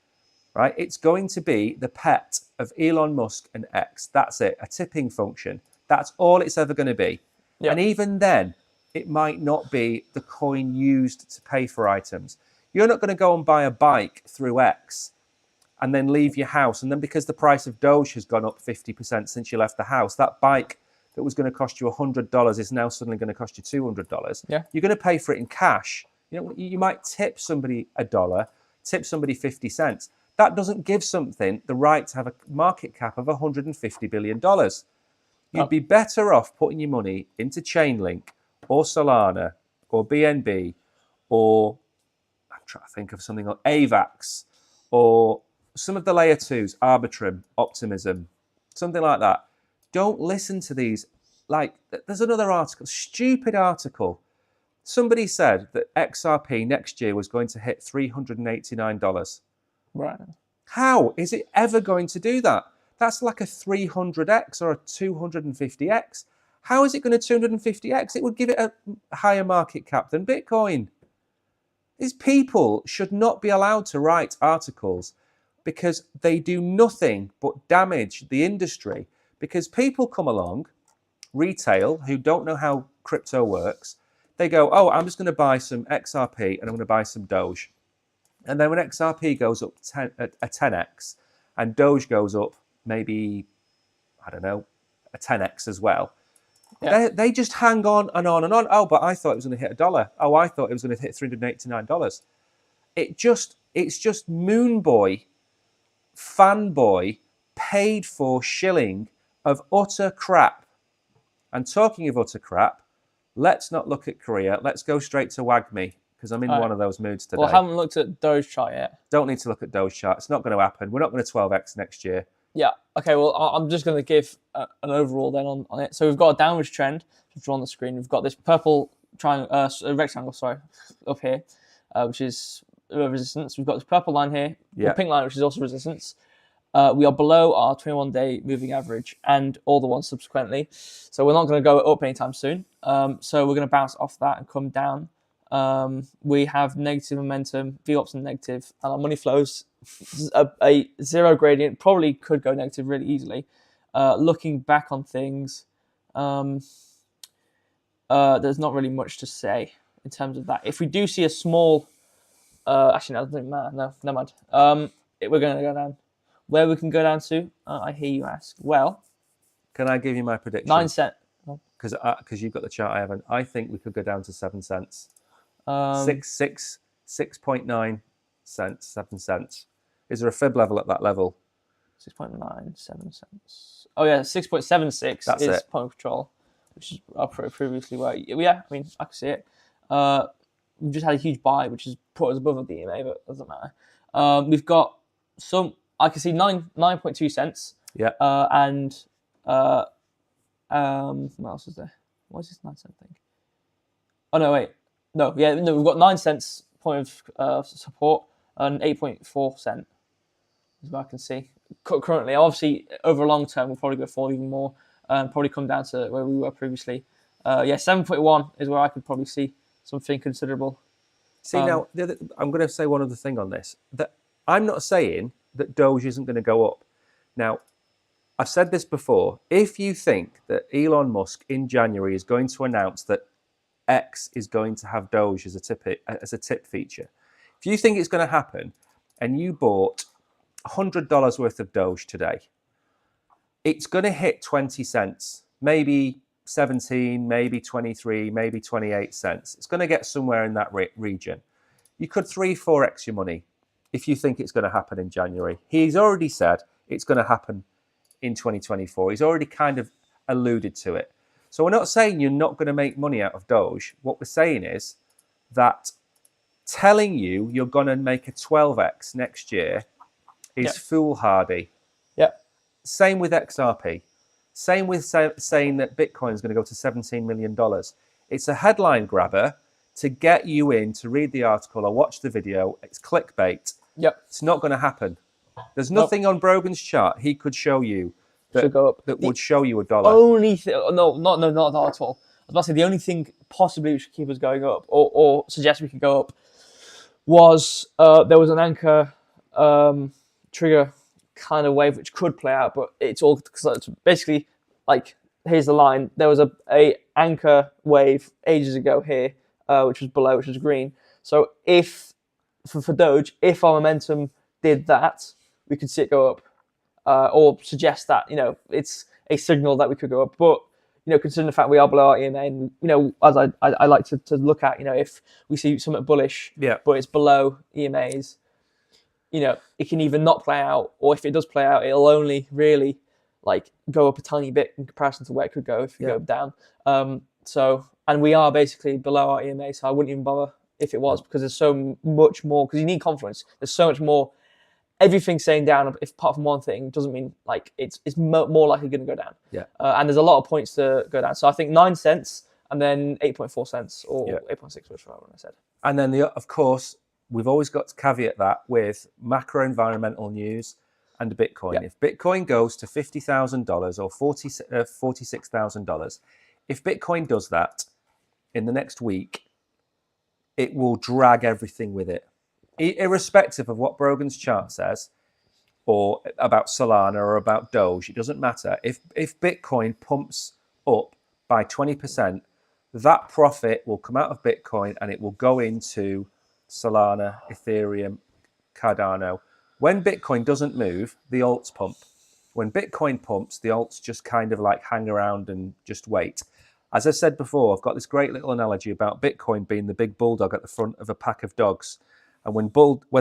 right? It's going to be the pet of Elon Musk and X. That's it, a tipping function. That's all it's ever going to be. Yep. And even then, it might not be the coin used to pay for items. You're not going to go and buy a bike through X and then leave your house. And then because the price of Doge has gone up 50% since you left the house, that bike that was going to cost you $100 is now suddenly going to cost you $200. Yeah. You're going to pay for it in cash. You know, you might tip somebody $1, tip somebody 50 cents. That doesn't give something the right to have a market cap of $150 billion. You'd be better off putting your money into Chainlink or Solana or BNB or I'm trying to think of something like AVAX or some of the layer twos, Arbitrum, Optimism, something like that. Don't listen to these. Like, there's another article, stupid article. Somebody said that XRP next year was going to hit $389. Right. How is it ever going to do that? That's like a 300x or a 250x. How is it going to 250x? It would give it a higher market cap than Bitcoin. These people should not be allowed to write articles because they do nothing but damage the industry. Because people come along, retail, who don't know how crypto works, they go, oh, I'm just going to buy some XRP and I'm going to buy some Doge. And then when XRP goes up a 10x and Doge goes up maybe, I don't know, a 10x as well, they just hang on and on and on. Oh, but I thought it was going to hit $1. Oh, I thought it was going to hit $389. It's just moon boy, fanboy, paid for shilling of utter crap. And talking of utter crap, let's not look at Korea. Let's go straight to WAGMI because I'm in one of those moods today. Well, I haven't looked at Doge chart yet. Don't need to look at Doge chart. It's not going to happen. We're not going to 12x next year. Yeah. Okay. Well, I'm just going to give an overall then on it. So we've got a downwards trend drawn on the screen. We've got this purple rectangle, up here, which is resistance. We've got this purple line here, the pink line, which is also resistance. We are below our 21-day moving average and all the ones subsequently. So we're not going to go up anytime soon. So we're going to bounce off that and come down. We have negative momentum, VWAPs are negative, and our money flows a zero gradient, probably could go negative really easily. Looking back on things, there's not really much to say in terms of that. If we do see a small, actually, no, it doesn't matter. No, never mind. We're going to go down. Where we can go down to, I hear you ask. Well, can I give you my prediction? 9 cents. Because you've got the chart, I haven't. I think we could go down to 7 cents. 6.9 cents, 7 cents. Is there a fib level at that level? 6.9, 7 cents. Oh yeah, 6.76 That's is it. point of control, which is previously where. Yeah, I mean, I can see it. We've just had a huge buy, which has put us above the EMA, but it doesn't matter. We've got some. I can see 9.2 cents. Yeah. And what else is there? What is this 9 cent thing? Oh no, wait. No, we've got 9 cents point of support and 8.4 cent is what I can see currently. Obviously, over a long term, we'll probably go fall even more and probably come down to where we were previously. 7.1 is where I could probably see something considerable. See, now, I'm going to say one other thing on this. That I'm not saying that Doge isn't going to go up. Now, I've said this before. If you think that Elon Musk in January is going to announce that X is going to have Doge as a tip feature, if you think it's going to happen and you bought $100 worth of Doge today, it's going to hit 20 cents, maybe 17, maybe 23, maybe 28 cents. It's going to get somewhere in that region. You could 3-4x your money if you think it's going to happen in January. He's already said it's going to happen in 2024. He's already kind of alluded to it. So we're not saying you're not going to make money out of Doge. What we're saying is that telling you you're going to make a 12x next year is foolhardy. Yeah. Same with XRP. Same with saying that Bitcoin is going to go to $17 million. It's a headline grabber to get you in to read the article or watch the video. It's clickbait. Yep. It's not going to happen. There's nothing on Brogan's chart he could show you that, go up. that would show you a dollar. Only thing, no, not at all. I was about to say the only thing possibly which could keep us going up or suggest we could go up was there was an anchor trigger kind of wave which could play out, but it's all because it's basically like, here's the line. There was a anchor wave ages ago here, which was below, which was green. So if for Doge, if our momentum did that, we could see it go up, or suggest that, you know, it's a signal that we could go up. But, you know, considering the fact we are below our EMA, and, you know, as I like to look at, you know, if we see something bullish, but it's below EMAs, you know, it can either not play out, or if it does play out, it'll only really like go up a tiny bit in comparison to where it could go if you go down. So, and we are basically below our EMA, so I wouldn't even bother if it was, because there's so much more, because you need confidence. There's so much more. Everything saying down, if apart from one thing, doesn't mean like it's more likely going to go down. And there's a lot of points to go down. So I think 9 cents and then 8.4 cents or 8.6, which I said. And then of course, we've always got to caveat that with macro environmental news and Bitcoin. If Bitcoin goes to $50,000 or $46,000, if Bitcoin does that in the next week, it will drag everything with it. Irrespective of what Brogan's chart says, or about Solana or about Doge, it doesn't matter. If Bitcoin pumps up by 20%, that profit will come out of Bitcoin and it will go into Solana, Ethereum, Cardano. When Bitcoin doesn't move, the alts pump. When Bitcoin pumps, the alts just kind of like hang around and just wait. As I said before, I've got this great little analogy about Bitcoin being the big bulldog at the front of a pack of dogs. And when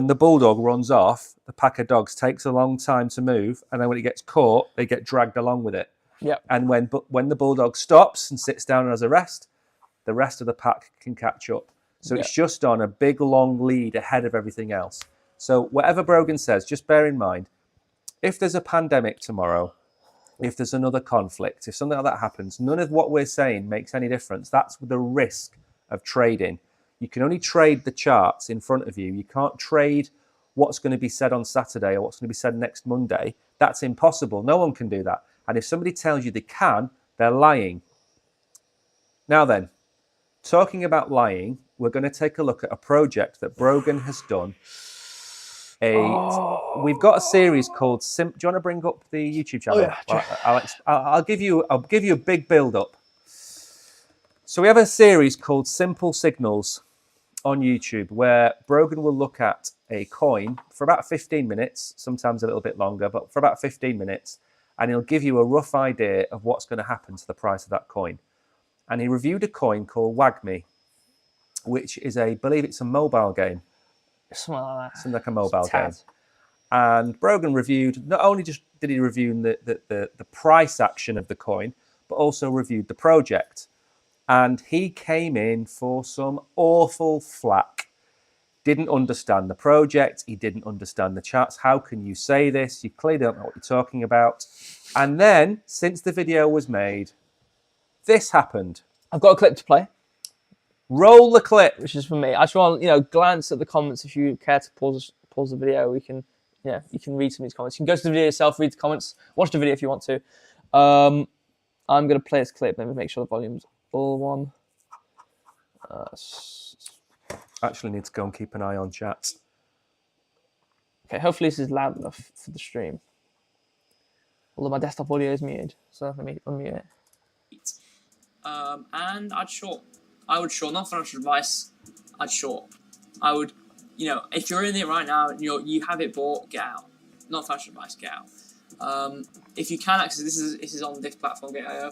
the bulldog runs off, the pack of dogs takes a long time to move, and then when it gets caught, they get dragged along with it. And when the bulldog stops and sits down and has a rest, the rest of the pack can catch up. So it's just on a big, long lead ahead of everything else. So whatever Brogan says, just bear in mind, if there's a pandemic tomorrow, if there's another conflict, if something like that happens, none of what we're saying makes any difference. That's the risk of trading. You can only trade the charts in front of you. You can't trade what's going to be said on Saturday or what's going to be said next Monday. That's impossible. No one can do that. And if somebody tells you they can, they're lying. Now then, talking about lying, we're going to take a look at a project that Brogan has done. We've got a series called Do you want to bring up the YouTube channel? I'll give you a big build up. So we have a series called Simple Signals on YouTube, where Brogan will look at a coin for about 15 minutes, sometimes a little bit longer, but for about 15 minutes, and he'll give you a rough idea of what's going to happen to the price of that coin. And he reviewed a coin called WagMe, which is I believe it's a mobile game. Something like that. Something like a mobile game. And Brogan reviewed, not only just did he review the price action of the coin, but also reviewed the project. And he came in for some awful flack. Didn't understand the project. He didn't understand the charts. How can you say this? You clearly don't know what you're talking about. And then, since the video was made, this happened. I've got a clip to play. Roll the clip. Which is for me. I just want to, glance at the comments. If you care to pause the video, you can read some of these comments. You can go to the video yourself, read the comments, watch the video if you want to. I'm going to play this clip. Let me make sure the volume's all one. Actually need to go and keep an eye on chat. Okay, hopefully this is loud enough for the stream. Although my desktop audio is muted, so let me unmute it. And I'd short. I would short, not financial advice. I'd short. I would, if you're in it right now and you have it bought, get out. Not financial advice, get out. If you can access this is on this platform, GateIO.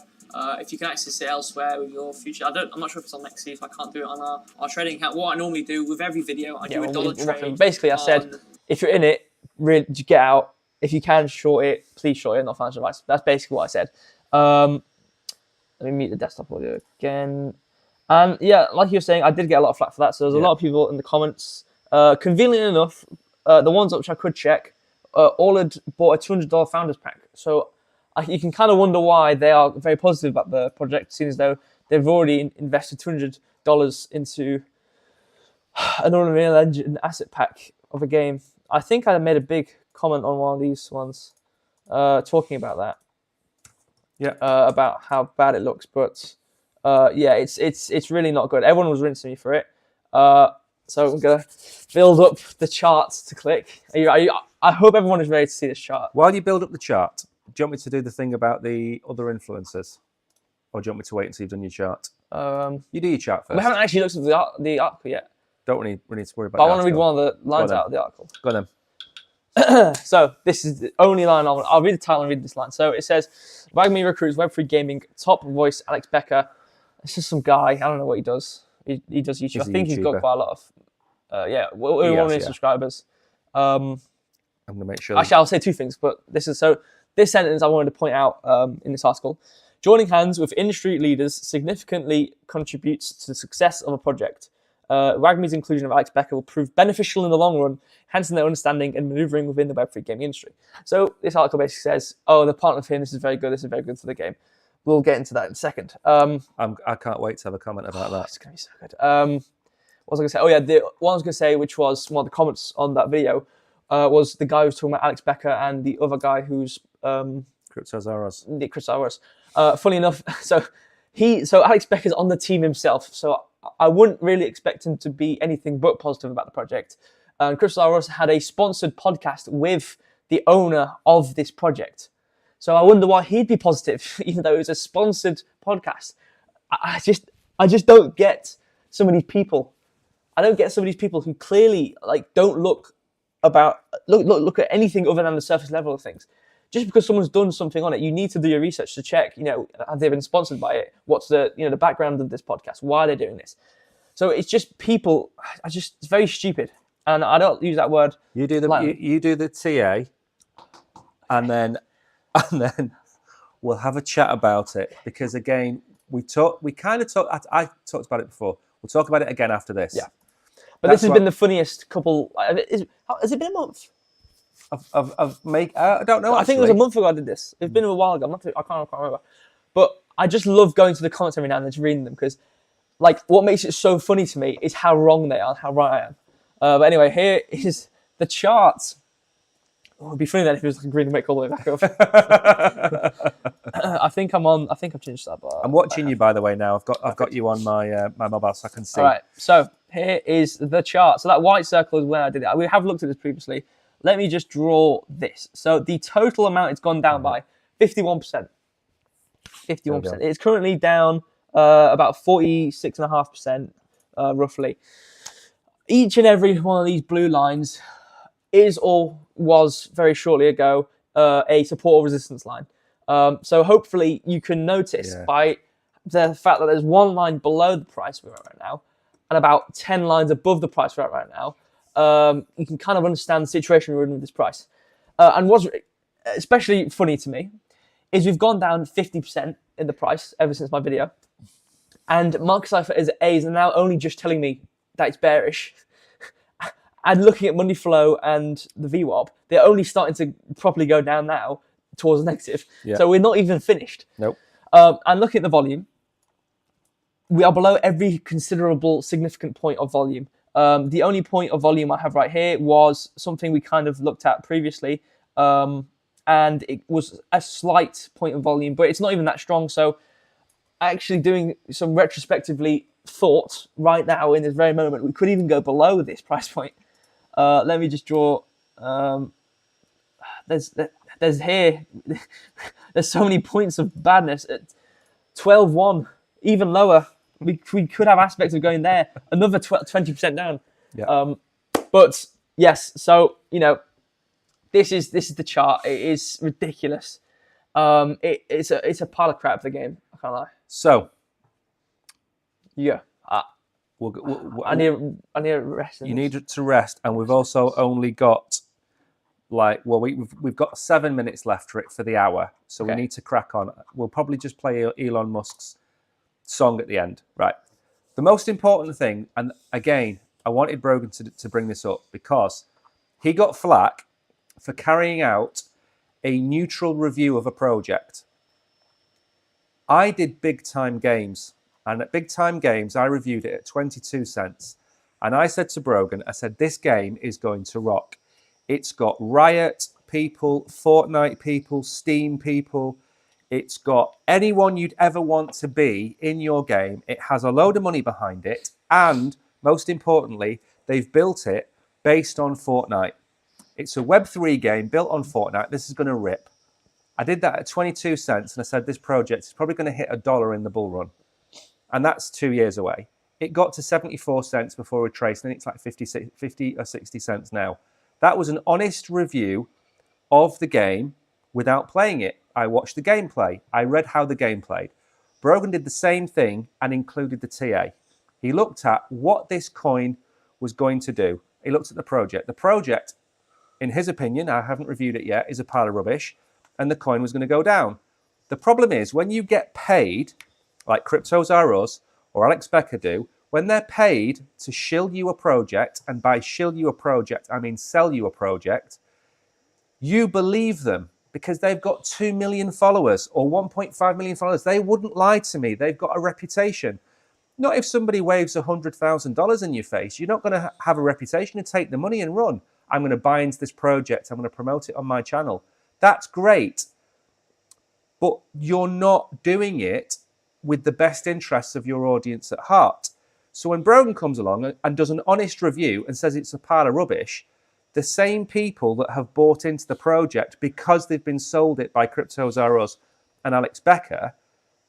If you can access it elsewhere with your future, I'm not sure if it's on Nexi, if I can't do it on our trading account. What I normally do with every video, I do a dollar trade. Basically, I said, if you're in it, really get out. If you can short it, please short it, not financial advice. That's basically what I said. Let me mute the desktop audio again. And yeah, like you were saying, I did get a lot of flack for that. So there's a lot of people in the comments. Conveniently enough, the ones which I could check, all had bought a $200 founders pack. So you can kind of wonder why they are very positive about the project, seeing as though they've already invested $200 into an Unreal Engine asset pack of a game. I think I made a big comment on one of these ones talking about that. Yeah. About how bad it looks, but yeah, it's really not good. Everyone was rinsing me for it. So I'm gonna build up the chart to click. I hope everyone is ready to see this chart. While you build up the chart, do you want me to do the thing about the other influencers? Or do you want me to wait until you've done your chart? You do your chart first. We haven't actually looked at the article yet. Don't we need to worry about But that. I want to read one of the lines out of the article. Go on then. So this is the only line I'll read the title and read this line. So it says, Wagme recruits Web3 Gaming top voice Alex Becker. It's just some guy. I don't know what he does. He does YouTube. I think he's got quite a lot of, 1 million subscribers. I'm going to make sure. Actually, I'll say two things, but this sentence I wanted to point out in this article. Joining hands with industry leaders significantly contributes to the success of a project. Wagme's inclusion of Alex Becker will prove beneficial in the long run, enhancing their understanding and maneuvering within the Web3 gaming industry. So this article basically says, the partner with him, this is very good for the game. We'll get into that in a second. I can't wait to have a comment about that. It's going to be so good. What was I going to say? Oh yeah, what I was going to say, which was one of the comments on that video, was the guy who was talking about Alex Becker and the other guy who's... Cryptozaurus. Nick Cryptozaurus. Funny enough, so Alex Becker's on the team himself, so I wouldn't really expect him to be anything but positive about the project. And Cryptozaurus had a sponsored podcast with the owner of this project. So I wonder why he'd be positive, even though it was a sponsored podcast. I just don't get some of these people. I don't get some of these people who clearly don't look at anything other than the surface level of things. Just because someone's done something on it, you need to do your research to check, have they been sponsored by it? What's the background of this podcast? Why are they doing this? So it's just people, it's very stupid. And I don't use that word. You do the TA, and then we'll have a chat about it. Because again, I talked about it before. We'll talk about it again after this. Yeah. But this has been the funniest couple, has it been a month? I don't know. I think it was a month ago I did this. It's been a while ago. I can't remember. But I just love going to the comments every now and then to reading them because, what makes it so funny to me is how wrong they are and how right I am. But anyway, here is the chart. Oh, it'd be funny then if it was like a green mic all the way back up. I think I've changed that. But I'm watching you, by the way. Now I've got you on my mobile, so I can see. All right. So here is the chart. So that white circle is where I did it. We have looked at this previously. Let me just draw this. So the total amount it's gone down by 51%. 51%. It's currently down about 46.5%, roughly. Each and every one of these blue lines is or was very shortly ago a support or resistance line. So hopefully you can notice by the fact that there's one line below the price we're at right now and about 10 lines above the price we're at right now. You can kind of understand the situation we're in with this price. And what's especially funny to me is we've gone down 50% in the price ever since my video. And Market Cypher is now only just telling me that it's bearish. And looking at money flow and the VWAP, they're only starting to properly go down now towards negative. Yeah. So we're not even finished. Nope. And looking at the volume, we are below every considerable significant point of volume. The only point of volume I have right here was something we kind of looked at previously, and it was a slight point of volume, but it's not even that strong. So actually doing some retrospectively thought right now in this very moment, we could even go below this price point. Let me just draw. There's so many points of badness at 12.1, even lower. We could have aspects of going there, another 20% down. Yeah. But yes, so, this is the chart. It is ridiculous. It's a pile of crap. The game. I can't lie. So, Yeah. I need a rest. You need to rest, and we've also only got we've got 7 minutes left for the hour, so we need to crack on. We'll probably just play Elon Musk's song at the end, right? The most important thing, and again, I wanted Brogan to bring this up because he got flack for carrying out a neutral review of a project. I did Big Time Games, and at Big Time Games, I reviewed it at 22 cents. And I said to Brogan, I said, this game is going to rock. It's got Riot people, Fortnite people, Steam people. It's got anyone you'd ever want to be in your game. It has a load of money behind it. And most importantly, they've built it based on Fortnite. It's a Web3 game built on Fortnite. This is going to rip. I did that at 22 cents, and I said this project is probably going to hit $1 in the bull run. And that's 2 years away. It got to 74 cents before retracing, and it's like 50 or 60 cents now. That was an honest review of the game without playing it. I watched the gameplay. I read how the game played. Brogan did the same thing and included the TA. He looked at what this coin was going to do. He looked at the project. The project, in his opinion, I haven't reviewed it yet, is a pile of rubbish, and the coin was going to go down. The problem is when you get paid, like Cryptos R Us or Alex Becker do, when they're paid to shill you a project, and by shill you a project, I mean sell you a project, you believe them because they've got 2 million followers or 1.5 million followers. They wouldn't lie to me. They've got a reputation. Not if somebody waves $100,000 in your face. You're not going to have a reputation to take the money and run. I'm going to buy into this project. I'm going to promote it on my channel. That's great. But you're not doing it with the best interests of your audience at heart. So when Brogan comes along and does an honest review and says it's a pile of rubbish, the same people that have bought into the project because they've been sold it by Cryptos R Us and Alex Becker,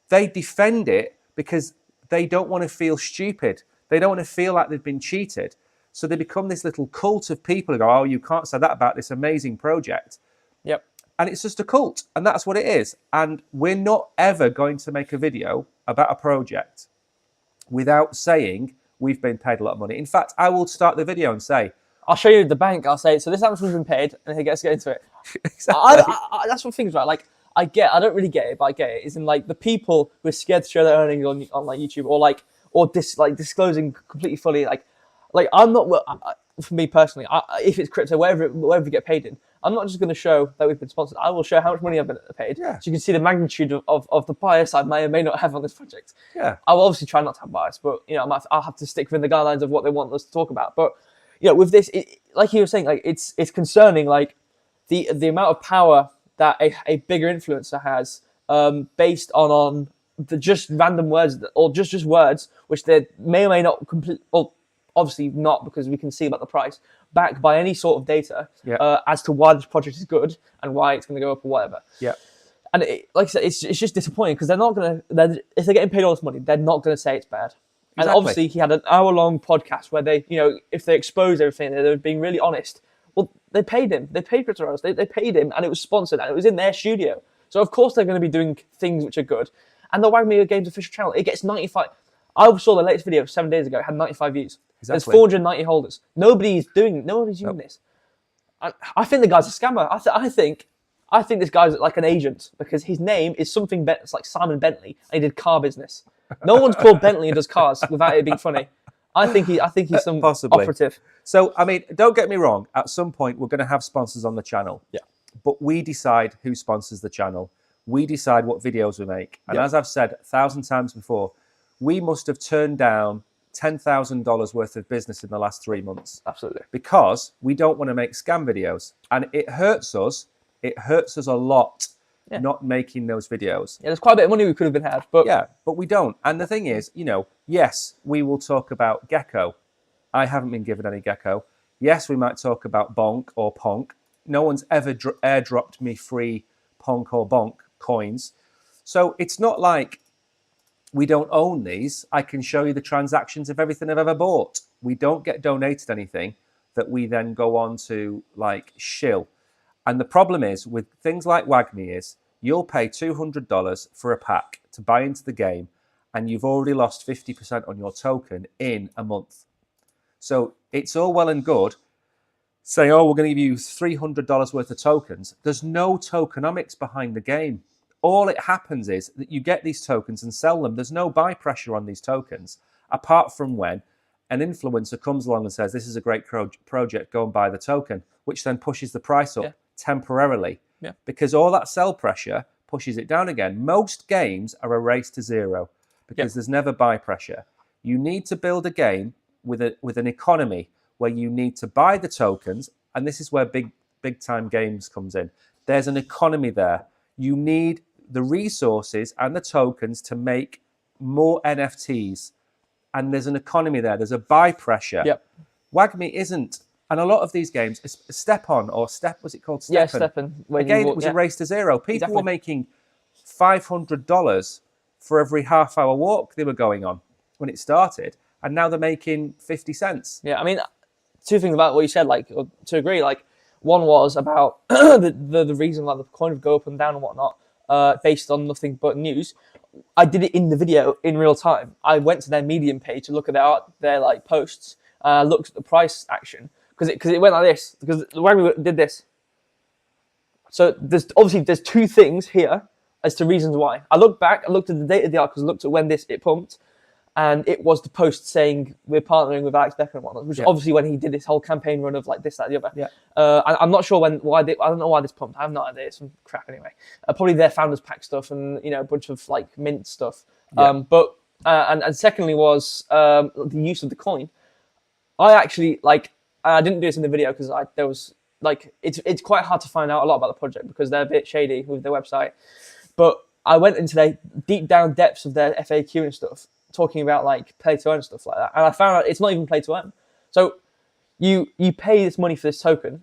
they defend it because they don't want to feel stupid. They don't want to feel like they've been cheated. So they become this little cult of people who go, oh, you can't say that about this amazing project. Yep. And it's just a cult. And that's what it is. And we're not ever going to make a video about a project without saying we've been paid a lot of money. In fact, I will start the video and say, I'll show you the bank. I'll say, so this happens, we've been paid, and he gets to get into it. Exactly. That's what things, right? Like, I don't really get it, but I get it. It's in like the people who are scared to show their earnings on like YouTube or disclosing completely fully. Like I'm not. For me personally, if it's crypto, wherever we get paid in, I'm not just going to show that we've been sponsored. I will show how much money I've been paid, Yeah. so you can see the magnitude of the bias I may or may not have on this project. Yeah. I will obviously try not to have bias, but I'll have to stick within the guidelines of what they want us to talk about. But with this, like you were saying, like it's concerning, like the amount of power that a bigger influencer has, based on the just random words or just words which they may or may not complete, or obviously not because we can see about the price, backed by any sort of data as to why this project is good and why it's going to go up or whatever. Yeah. And like I said, it's just disappointing because they're not going to, if they're getting paid all this money, they're not going to say it's bad. And Exactly. obviously he had an hour-long podcast where they, if they exposed everything, they were being really honest. Well, they paid him. They paid Crypto. They paid him, and it was sponsored, and it was in their studio. So of course they're going to be doing things which are good. And the Wagmere Games official channel, it gets 95. I saw the latest video 7 days ago. It had 95 views. Exactly. There's 490 holders. Nobody's doing this. I think the guy's a scammer. I think this guy's like an agent because his name is something. It's like Simon Bentley, and he did car business. No one's called Bentley and does cars without it being funny. I think he's some Possibly. operative. So, I mean, don't get me wrong. At some point, we're going to have sponsors on the channel. Yeah. But we decide who sponsors the channel. We decide what videos we make. And as I've said 1,000 times before, we must have turned down $10,000 worth of business in the last 3 months. Absolutely. Because we don't want to make scam videos. And it hurts us. It hurts us a lot not making those videos. Yeah, there's quite a bit of money we could have been had. But yeah, but we don't. And the thing is, yes, we will talk about Gecko. I haven't been given any Gecko. Yes, we might talk about Bonk or Ponk. No one's ever airdropped me free Ponk or Bonk coins. So it's not like we don't own these. I can show you the transactions of everything I've ever bought. We don't get donated anything that we then go on to like shill. And the problem is with things like WAGMI is you'll pay $200 for a pack to buy into the game, and you've already lost 50% on your token in a month. So it's all well and good saying, oh, we're going to give you $300 worth of tokens. There's no tokenomics behind the game. All it happens is that you get these tokens and sell them. There's no buy pressure on these tokens, apart from when an influencer comes along and says, this is a great project, go and buy the token, which then pushes the price up temporarily. Yeah. Because all that sell pressure pushes it down again. Most games are a race to zero because there's never buy pressure. You need to build a game with an economy where you need to buy the tokens, and this is where big time games comes in. There's an economy there. You need the resources and the tokens to make more NFTs, and there's an economy there. There's a buy pressure. WAGMI isn't, and a lot of these games, Step-On or Step, was it called Step-On? Yeah, Step-On. Again, it was a race to zero. People were making $500 for every half-hour walk they were going on when it started, and now they're making 50 cents. Yeah, I mean, two things about what you said, like, to agree, like, one was about the reason why the coin would go up and down and whatnot, based on nothing but news. I did it in the video in real time. I went to their Medium page to look at their like posts, looked at the price action, because it went like this, because WAGMI did this. So there's two things here as to reasons why. I looked back, I looked at the date of the article, looked at when it pumped, and it was the post saying we're partnering with Alex Becker and whatnot, which obviously when he did this whole campaign run of like this, that, the other. Yeah. I'm not sure I don't know why this pumped. I have no idea. It's some crap anyway. Probably their founders pack stuff and a bunch of like mint stuff. Yeah. And secondly was the use of the coin. I actually I didn't do this in the video because there was like it's quite hard to find out a lot about the project because they're a bit shady with their website. But I went into the deep down depths of their FAQ and stuff, talking about like play to earn stuff like that, and I found out it's not even play to earn. So you pay this money for this token.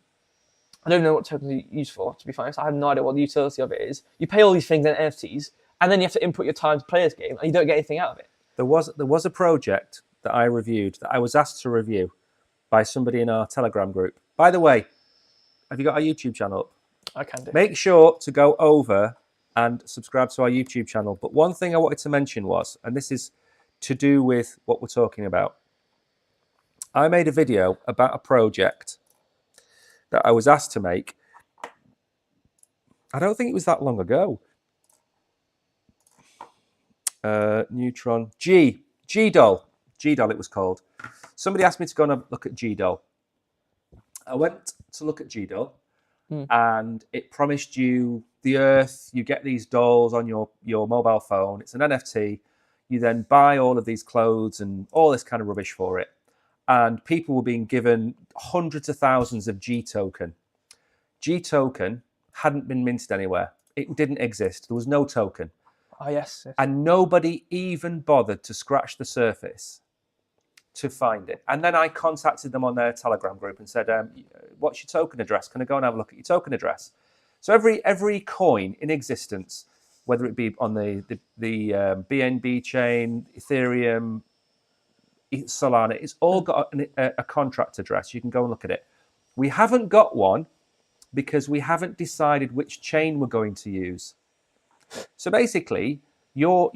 I don't know what tokens are used for, to be honest. I have no idea what the utility of it is. You pay all these things in NFTs, and then you have to input your time to play this game, and you don't get anything out of it. There was a project that I reviewed, that I was asked to review by somebody in our Telegram group. By the way, have you got our YouTube channel up? I can do. Make sure to go over and subscribe to our YouTube channel. But one thing I wanted to mention was, and this is to do with what we're talking about, I made a video about a project that I was asked to make. I don't think it was that long ago. Neutron. GDOL. GDOL it was called. Somebody asked me to go and have a look at GDOL. I went to look at GDOL and it promised you the Earth. You get these dolls on your mobile phone. It's an NFT. You then buy all of these clothes and all this kind of rubbish for it. And people were being given hundreds of thousands of G token. G token hadn't been minted anywhere. It didn't exist. There was no token. Oh, yes. And nobody even bothered to scratch the surface to find it. And then I contacted them on their Telegram group and said, what's your token address? Can I go and have a look at your token address? So every coin in existence, whether it be on the BNB chain, Ethereum, Solana, it's all got a contract address. You can go and look at it. We haven't got one because we haven't decided which chain we're going to use. So basically, you're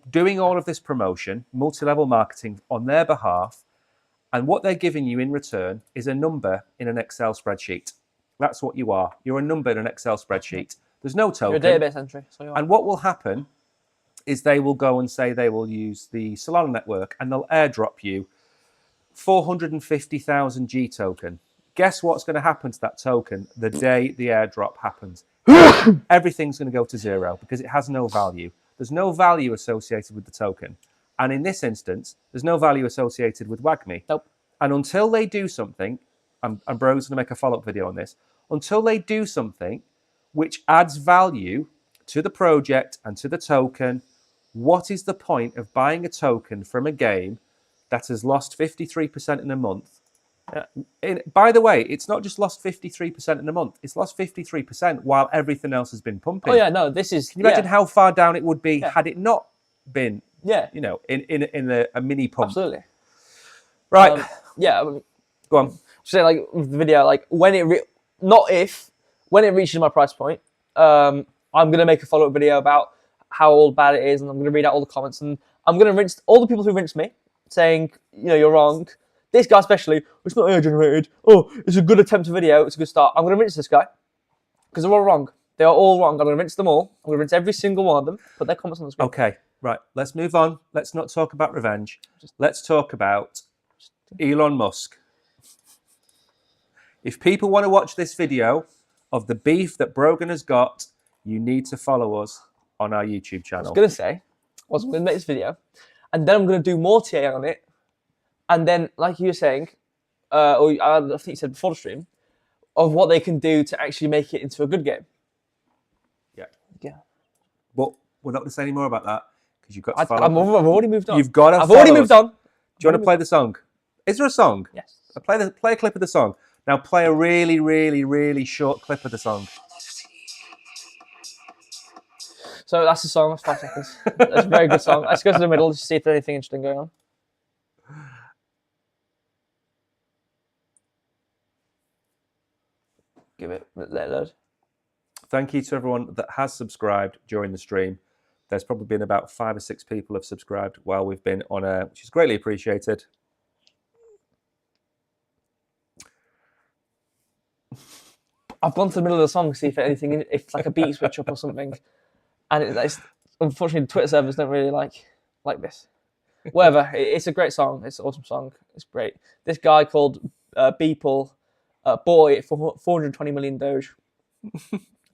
doing all of this promotion, multi-level marketing on their behalf, and what they're giving you in return is a number in an Excel spreadsheet. That's what you are. You're a number in an Excel spreadsheet. There's no token. You're a database entry. So and what will happen is they will go and say they will use the Solana network and they'll airdrop you 450,000 G token. Guess what's going to happen to that token the day the airdrop happens? Everything's going to go to zero because it has no value. There's no value associated with the token. And in this instance, there's no value associated with WAGMI. Nope. And until they do something, and Bro's going to make a follow-up video on this, until they do something which adds value to the project and to the token, what is the point of buying a token from a game that has lost 53% in a month? By the way, it's not just lost 53% in a month. It's lost 53% while everything else has been pumping. Oh, yeah, no, this is... Can you imagine how far down it would be had it not been, in a mini pump? Absolutely. Right. Go on. Say, like, with the video, like, when it... not if, when it reaches my price point, I'm going to make a follow-up video about how bad it is, and I'm going to read out all the comments, and I'm going to rinse all the people who rinsed me, saying, you're wrong. This guy especially, it's not AI generated. Oh, it's a good attempt at video. It's a good start. I'm going to rinse this guy because they're all wrong. They are all wrong. I'm going to rinse them all. I'm going to rinse every single one of them. Put their comments on the screen. Okay, right. Let's move on. Let's not talk about revenge. Let's talk about Elon Musk. If people want to watch this video of the beef that Brogan has got, you need to follow us on our YouTube channel. I was going to say, I was going to make this video, and then I'm going to do more TA on it, and then, like you were saying, or I think you said before the stream, of what they can do to actually make it into a good game. Yeah. But we're not going to say any more about that because you've got to follow. I've already moved on. You've got to. I've already moved on. Do you want to play the song? Is there a song? Yes. Play a clip of the song. Now play a really, really, really short clip of the song. So that's the song. That's 5 seconds. That's a very good song. Let's go to the middle to see if there's anything interesting going on. Give it. Let it load. Thank you to everyone that has subscribed during the stream. There's probably been about 5 or 6 people have subscribed while we've been on air, which is greatly appreciated. I've gone to the middle of the song to see if like a beat switch up or something, and it's unfortunately the Twitter servers don't really like this. Whatever, it's a great song. It's an awesome song. It's great. This guy called Beeple bought it for 420 million Doge.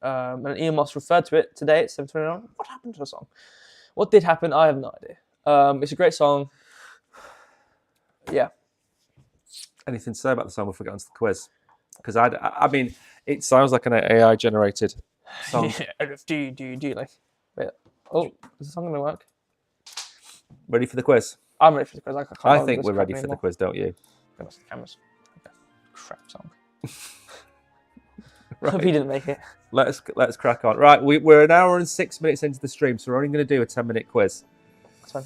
And Elon Musk referred to it today at 7:29. What happened to the song? What did happen? I have no idea. It's a great song. Yeah. Anything to say about the song before we get on to the quiz? Because I mean, it sounds like an AI generated song. do you like? Wait. Oh, is the song gonna work? Ready for the quiz? I'm ready for the quiz. I think we're ready for the quiz, don't you? Cameras. Okay. Crap song. Right. Hope he didn't make it. Let's crack on. Right, we're an hour and 6 minutes into the stream, so we're only going to do a 10-minute quiz. That's fine.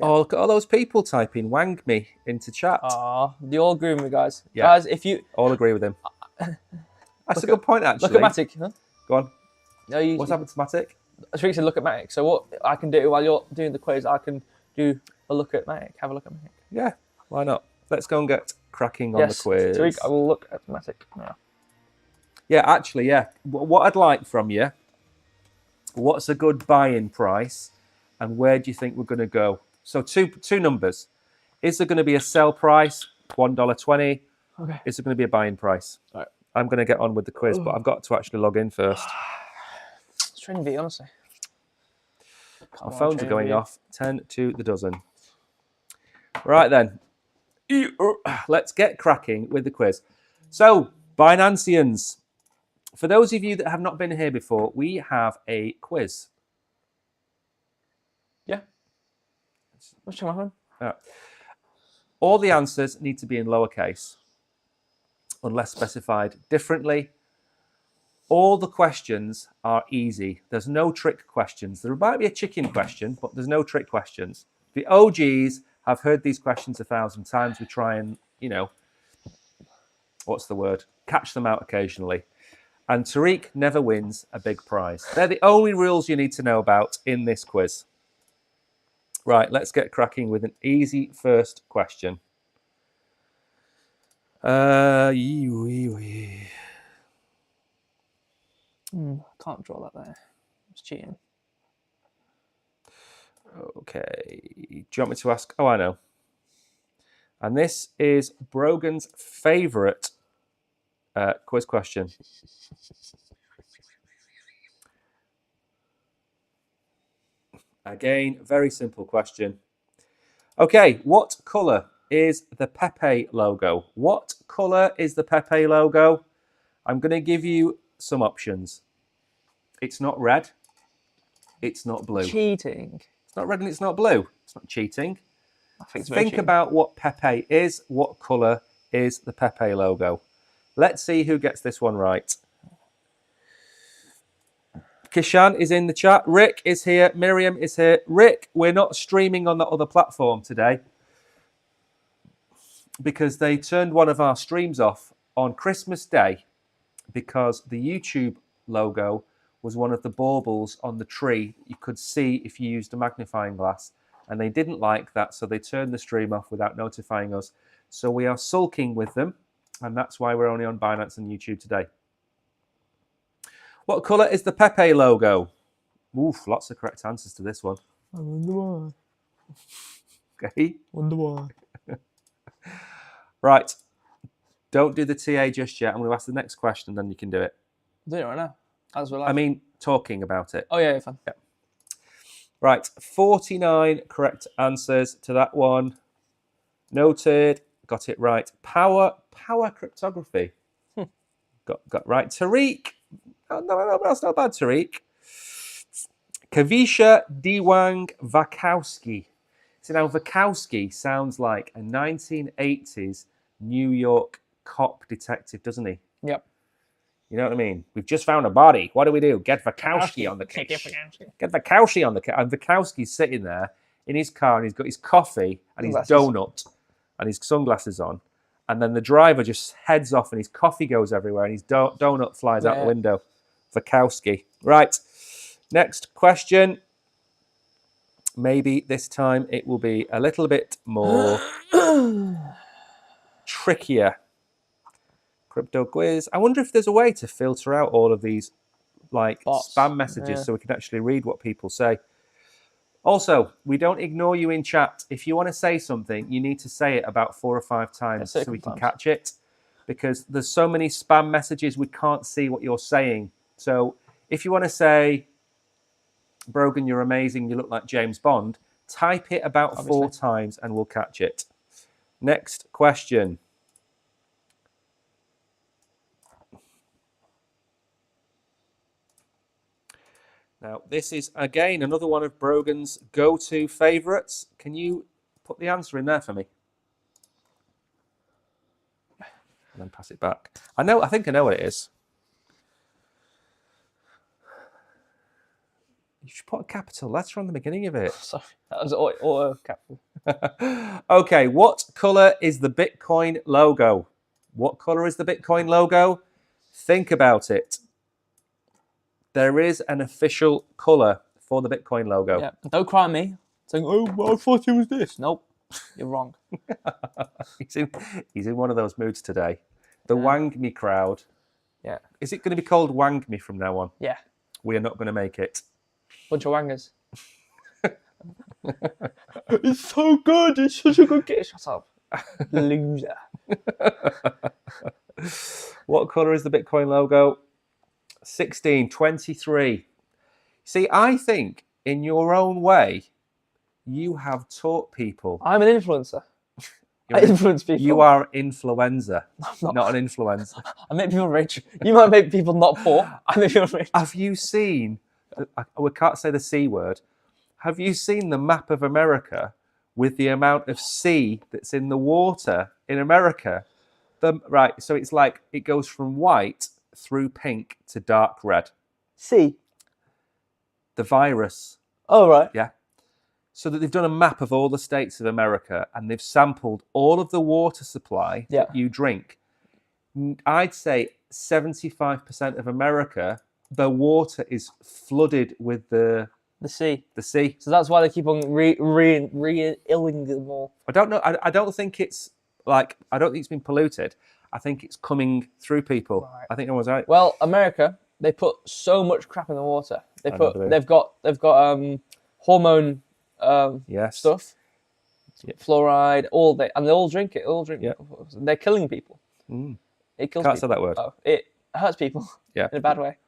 Oh, look at all those people typing "wang me" into chat. You all agree with me, guys. Yeah. Guys, if you all agree with him. That's a good point, actually. Look at Matic. Huh? Go on. No, what's happened to Matic? I think you said look at Matic. So what I can do while you're doing the quiz, I can do a look at Matic. Have a look at Matic. Yeah, why not? Let's go and get cracking on the quiz. Tariq, I will look at Matic now. Yeah, actually, yeah. What I'd like from you, what's a good buy-in price, and where do you think we're going to go? So two numbers. Is there going to be a sell price, $1.20? Okay. Is there going to be a buy-in price? All right. I'm going to get on with the quiz, but I've got to actually log in first. It's training V, honestly. My phones are going off. 10 to the dozen. Right then. Let's get cracking with the quiz. So, Binanceans, for those of you that have not been here before, we have a quiz. Yeah. What's your phone? All the answers need to be in lowercase, unless specified differently. All the questions are easy. There's no trick questions. There might be a chicken question, but there's no trick questions. The OGs have heard these questions 1,000 times. We try and, what's the word? Catch them out occasionally. And Tariq never wins a big prize. They're the only rules you need to know about in this quiz. Right, let's get cracking with an easy first question. Can't draw that there. It's cheating. Okay. Do you want me to ask? Oh, I know. And this is Brogan's favourite quiz question. Again, very simple question. Okay, what colour is the Pepe logo? What colour is the Pepe logo? I'm going to give you some options. It's not red. It's not blue. Cheating. It's not red and it's not blue. It's not cheating. I think it's Think about what Pepe is. What colour is the Pepe logo? Let's see who gets this one right. Kishan is in the chat. Rick is here. Miriam is here. Rick, we're not streaming on that other platform today because they turned one of our streams off on Christmas Day because the YouTube logo was one of the baubles on the tree you could see if you used a magnifying glass. And they didn't like that, so they turned the stream off without notifying us. So we are sulking with them, and that's why we're only on Binance and YouTube today. What colour is the Pepe logo? Oof, lots of correct answers to this one. I wonder why. Okay. Wonder why. Right. Don't do the TA just yet. I'm going to ask the next question, then you can do it. I'm doing it right now. As well. I mean, talking about it. Oh, yeah, fine. Yeah. Right. 49 correct answers to that one. Noted. Got it right. Power cryptography. Got right. Tariq. No, that's not bad, Tariq. Kavisha Diwang Vakowski. So now Vakowski sounds like a 1980s New York cop detective, doesn't he? Yep. You know what I mean? We've just found a body. What do? Get Vakowski on the case. Get Vakowski on the case. And Vakowski's sitting there in his car and he's got his coffee and his donut and his sunglasses on. And then the driver just heads off and his coffee goes everywhere and his donut flies out the window. Vakowski. Right. Next question. Maybe this time it will be a little bit more trickier. Crypto quiz. I wonder if there's a way to filter out all of these like bots, spam messages so we can actually read what people say. Also, we don't ignore you in chat. If you want to say something, you need to say it about 4 or 5 times so we can catch it. Because there's so many spam messages, we can't see what you're saying. So if you want to say, Brogan, you're amazing, you look like James Bond, type it about 4 times and we'll catch it. Next question. Now, this is, again, another one of Brogan's go-to favourites. Can you put the answer in there for me? And then pass it back. I think I know what it is. You should put a capital letter on the beginning of it. Sorry, that was auto capital. Okay, what colour is the Bitcoin logo? What colour is the Bitcoin logo? Think about it. There is an official colour for the Bitcoin logo. Yeah. Don't cry at me saying, oh, I thought it was this. Nope, you're wrong. He's in one of those moods today. The Wang Me crowd. Yeah. Is it going to be called Wang Me from now on? Yeah. We are not going to make it. Bunch of wangers. It's so good. It's such a good game. Shut up. Loser. What colour is the Bitcoin logo? 16, 23. See, I think in your own way, you have taught people. I'm an influencer. I influence people. You are influenza, I'm not an influencer. I make people rich. You might make people not poor. I make people rich. Have you seen, we can't say the C word, have you seen the map of America with the amount of sea that's in the water in America? Right, so it's like it goes from white through pink to dark red. C. The virus. Oh, right. Yeah. So that they've done a map of all the states of America and they've sampled all of the water supply that you drink. I'd say 75% of America, the water is flooded with the sea. The sea. So that's why they keep on re-illing them all. I don't know. I don't think it's like, I don't think it's been polluted. I think it's coming through people. Right. I think everyone's right. Well, America, they put so much crap in the water. They've got hormone stuff, fluoride, and they all drink it. They're killing people. It kills. Can't say that word. Oh, it hurts people. Yeah, in a bad way.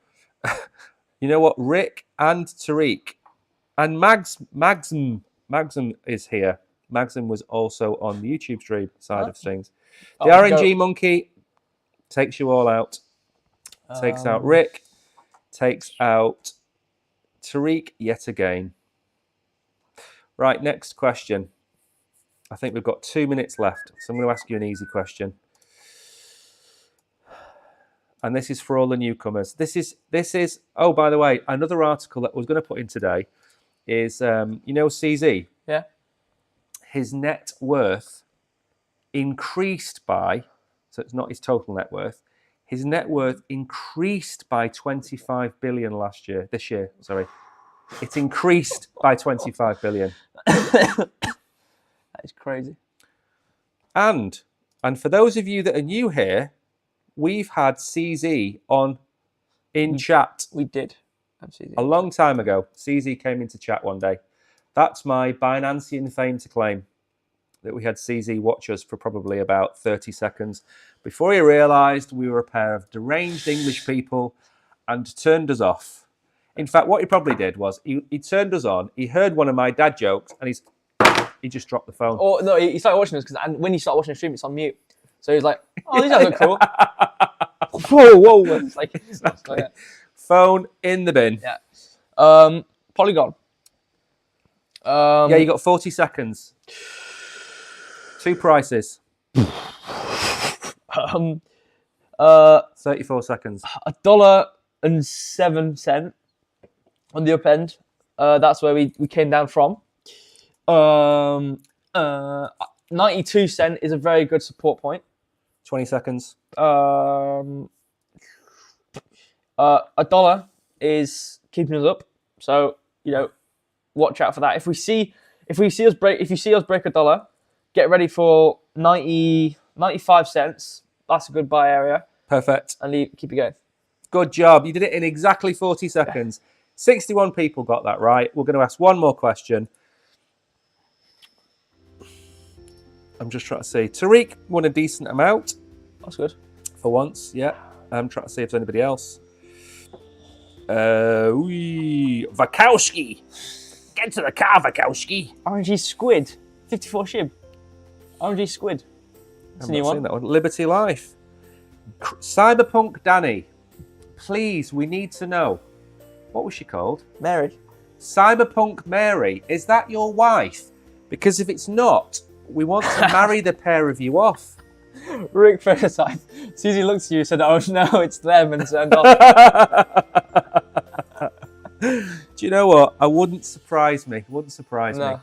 You know what? Rick and Tariq and Maxim is here. Maxim was also on the YouTube stream side of things. The RNG monkey takes you all out. Takes out Rick. Takes out Tariq yet again. Right, next question. I think we've got 2 minutes left, so I'm going to ask you an easy question. And this is for all the newcomers. This is. Oh, by the way, another article that I was going to put in today is, you know, CZ. Yeah. His net worth increased by, so it's not his total net worth. His net worth increased by 25 billion this year, sorry. It increased by 25 billion. That is crazy. And for those of you that are new here, we've had CZ on in chat. We did. Absolutely. A long time ago, CZ came into chat one day. That's my Binancean fame to claim, that we had CZ watch us for probably about 30 seconds before he realised we were a pair of deranged English people and turned us off. In fact, what he probably did was he turned us on, he heard one of my dad jokes, and he just dropped the phone. Or no, he started watching us because when you start watching the stream, it's on mute. So he's like, "Oh, these guys look cool." whoa! It's like, Exactly. Phone in the bin. Yeah. Polygon. Yeah, you got 40 seconds. Two prices. 34 seconds. $1.07 on the up end. That's where we came down from. 92 cent is a very good support point. 20 seconds. $1 is keeping us up, so watch out for that. If you see us break $1, get ready for 95 cents. That's a good buy area. Perfect. And keep it going. Good job. You did it in exactly 40 seconds. 61 people got that right. We're going to ask one more question. I'm just trying to see. Tariq won a decent amount. That's good. For once, yeah. I'm trying to see if there's anybody else. Vakowski. Get to the car, Vakowski. RNG Squid. 54 SHIB. RNG Squid. That's a new one. That one. Liberty Life. Cyberpunk Danny. Please, we need to know. What was she called? Mary. Cyberpunk Mary. Is that your wife? Because if it's not, we want to marry the pair of you off. Rick Fairaside. Susie looked at you and said, "Oh no, it's them," and turned off. Do you know what? I wouldn't surprise me. Wouldn't surprise me. No,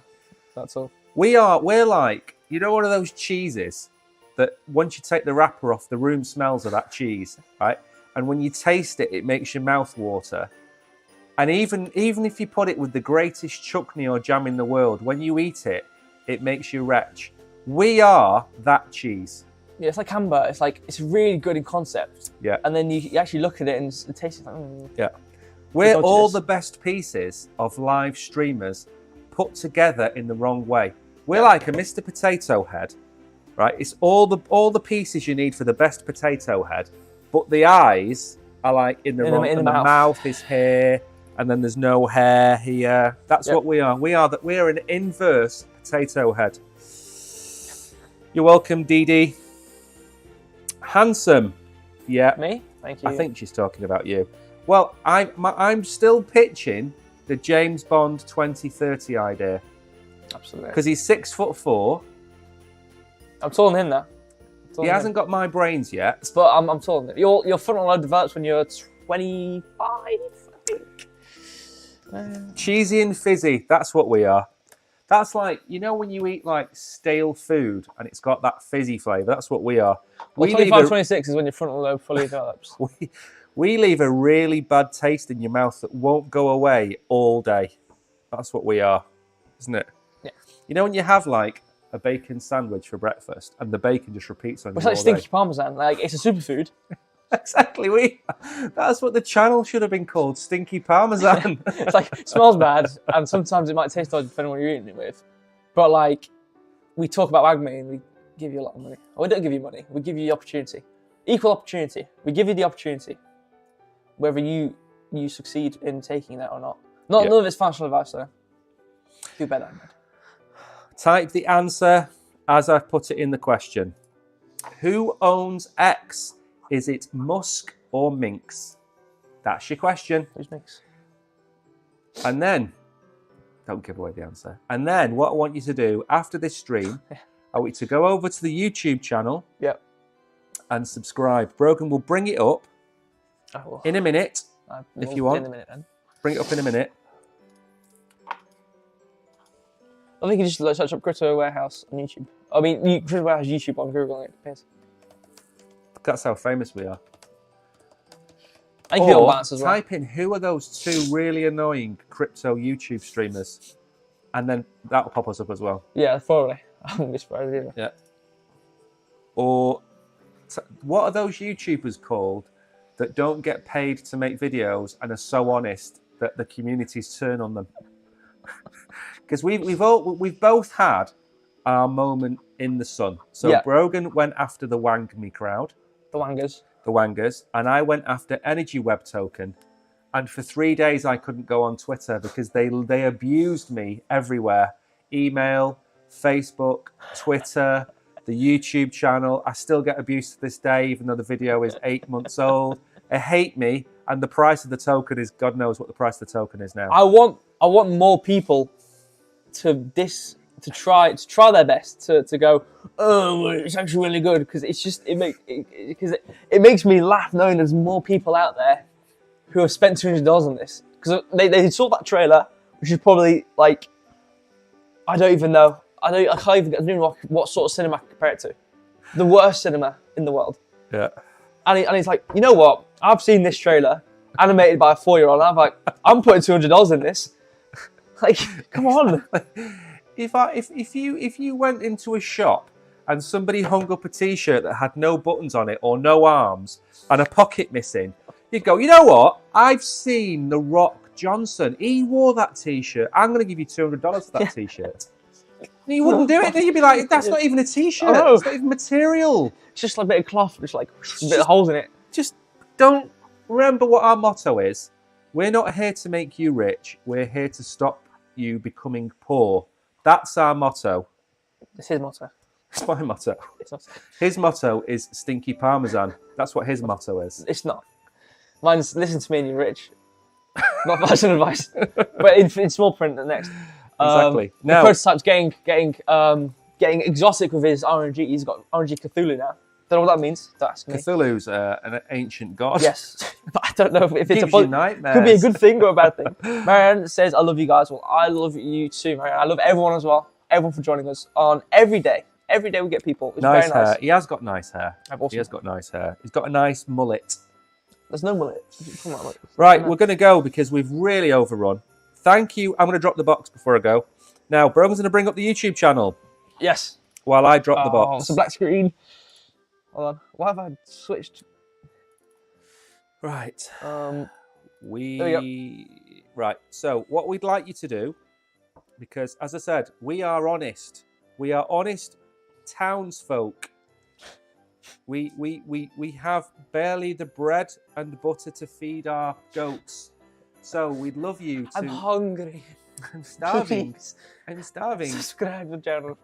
that's all. We're like, one of those cheeses that once you take the wrapper off, the room smells of that cheese, right? And when you taste it, it makes your mouth water. And even if you put it with the greatest chutney or jam in the world, when you eat it, it makes you retch. We are that cheese. Yeah, it's like amber. It's really good in concept. Yeah. And then you actually look at it and it tastes like. Yeah. We're all the best pieces of live streamers put together in the wrong way. We're like a Mr. Potato Head, right? It's all the pieces you need for the best potato head, but the eyes are like in the wrong. And the mouth is here, and then there's no hair here. That's what we are. We're an inverse potato head. You're welcome, Dee Dee. Handsome. Yeah. Me? Thank you. I think she's talking about you. Well, I'm still pitching the James Bond 2030 idea. Absolutely. Because he's 6'4". I'm taller than him now. He hasn't got my brains yet. But I'm taller than him. Your frontal lobe develops when you're 25, I think. Cheesy and fizzy. That's what we are. That's like, when you eat like stale food and it's got that fizzy flavour. That's what we are. Well, 25, 26 is when your frontal lobe fully develops. We leave a really bad taste in your mouth that won't go away all day. That's what we are, isn't it? Yeah. When you have like a bacon sandwich for breakfast and the bacon just repeats on you all day. It's like stinky parmesan. Like, it's a superfood. Exactly. That's what the channel should have been called, Stinky Parmesan. It's like, it smells bad, and sometimes it might taste odd depending on what you're eating it with. But like, we talk about WAGMI and we give you a lot of money. Or we don't give you money, we give you the opportunity. Equal opportunity. We give you the opportunity. Whether you succeed in taking that or not. None of it's financial advice though. Do better. Type the answer as I've put it in the question. Who owns X? Is it Musk or Minx? That's your question. Who's Minx? And then, don't give away the answer. And then what I want you to do after this stream, I want you to go over to the YouTube channel and subscribe. Brogan will bring it up in a minute, if you want. In a minute, then. Bring it up in a minute. I think you just search up Crypto Warehouse on YouTube. I mean, Crypto Warehouse YouTube on Google and it appears. That's how famous we are. I can do it on Or Binance as well. type in who are those 2 really annoying crypto YouTube streamers, and then that'll pop us up as well. Yeah, probably. I wouldn't be surprised either. Yeah. Or what are those YouTubers called that don't get paid to make videos and are so honest that the communities turn on them? Because we've both had our moment in the sun. So Yeah. Brogan went after the Wangme crowd, The Wangers, and I went after Energy Web Token. And for 3 days, I couldn't go on Twitter because they abused me everywhere. Email, Facebook, Twitter, the YouTube channel. I still get abused to this day, even though the video is 8 months old. They hate me, and the price of the token is, God knows what the price of the token is now. I want more people to try their best to go, oh, it's actually really good, because it's just it makes me laugh knowing there's more people out there who have spent $200 on this, because they saw that trailer, which is probably like, I don't even know. I don't even know what sort of cinema I can compare it to. The worst cinema in the world. Yeah. And he's like, you know what? I've seen this trailer animated by a 4-year-old. And I'm like, I'm putting $200 in this. Like, come on. If you went into a shop and somebody hung up a T-shirt that had no buttons on it or no arms and a pocket missing, you'd go, you know what? I've seen The Rock Johnson. He wore that T-shirt. I'm going to give you $200 for that T-shirt. You wouldn't do it. Then you'd be like, that's not even a T-shirt. Oh. It's not even material. It's just like a bit of cloth, just like a bit of holes in it. Just don't remember what our motto is. We're not here to make you rich. We're here to stop you becoming poor. That's our motto. It's his motto. It's my motto. It's not. His motto is stinky parmesan. That's what his motto is. It's not. Mine's listen to me and you're rich. Not fashion advice, but in small print. The next. Exactly. The Now, prototype's getting exotic with his RNG. He's got RNG Cthulhu now. Don't know what that means. Don't ask me. Cthulhu's an ancient god. Yes, but I don't know if it's Gives you nightmares. could be a good thing or a bad thing. Marianne says, "I love you guys." Well, I love you too, Marianne. I love everyone as well. Everyone for joining us on every day. Every day we get people. It's Nice very hair. nice. He has got nice hair. Awesome. He has got nice hair. He's got a nice mullet. There's no mullet. Come on, look. Right, we're going to go because we've really overrun. Thank you. I'm going to drop the box before I go. Now, Brogan's going to bring up the YouTube channel Yes. while I drop the box. It's a black screen. Hold on. Why have I switched? Right. There we Right. So, what we'd like you to do, because as I said, we are honest. We are honest townsfolk. We have barely the bread and butter to feed our goats. So we'd love you to. I'm hungry. I'm starving. Please. I'm starving. Subscribe to the channel.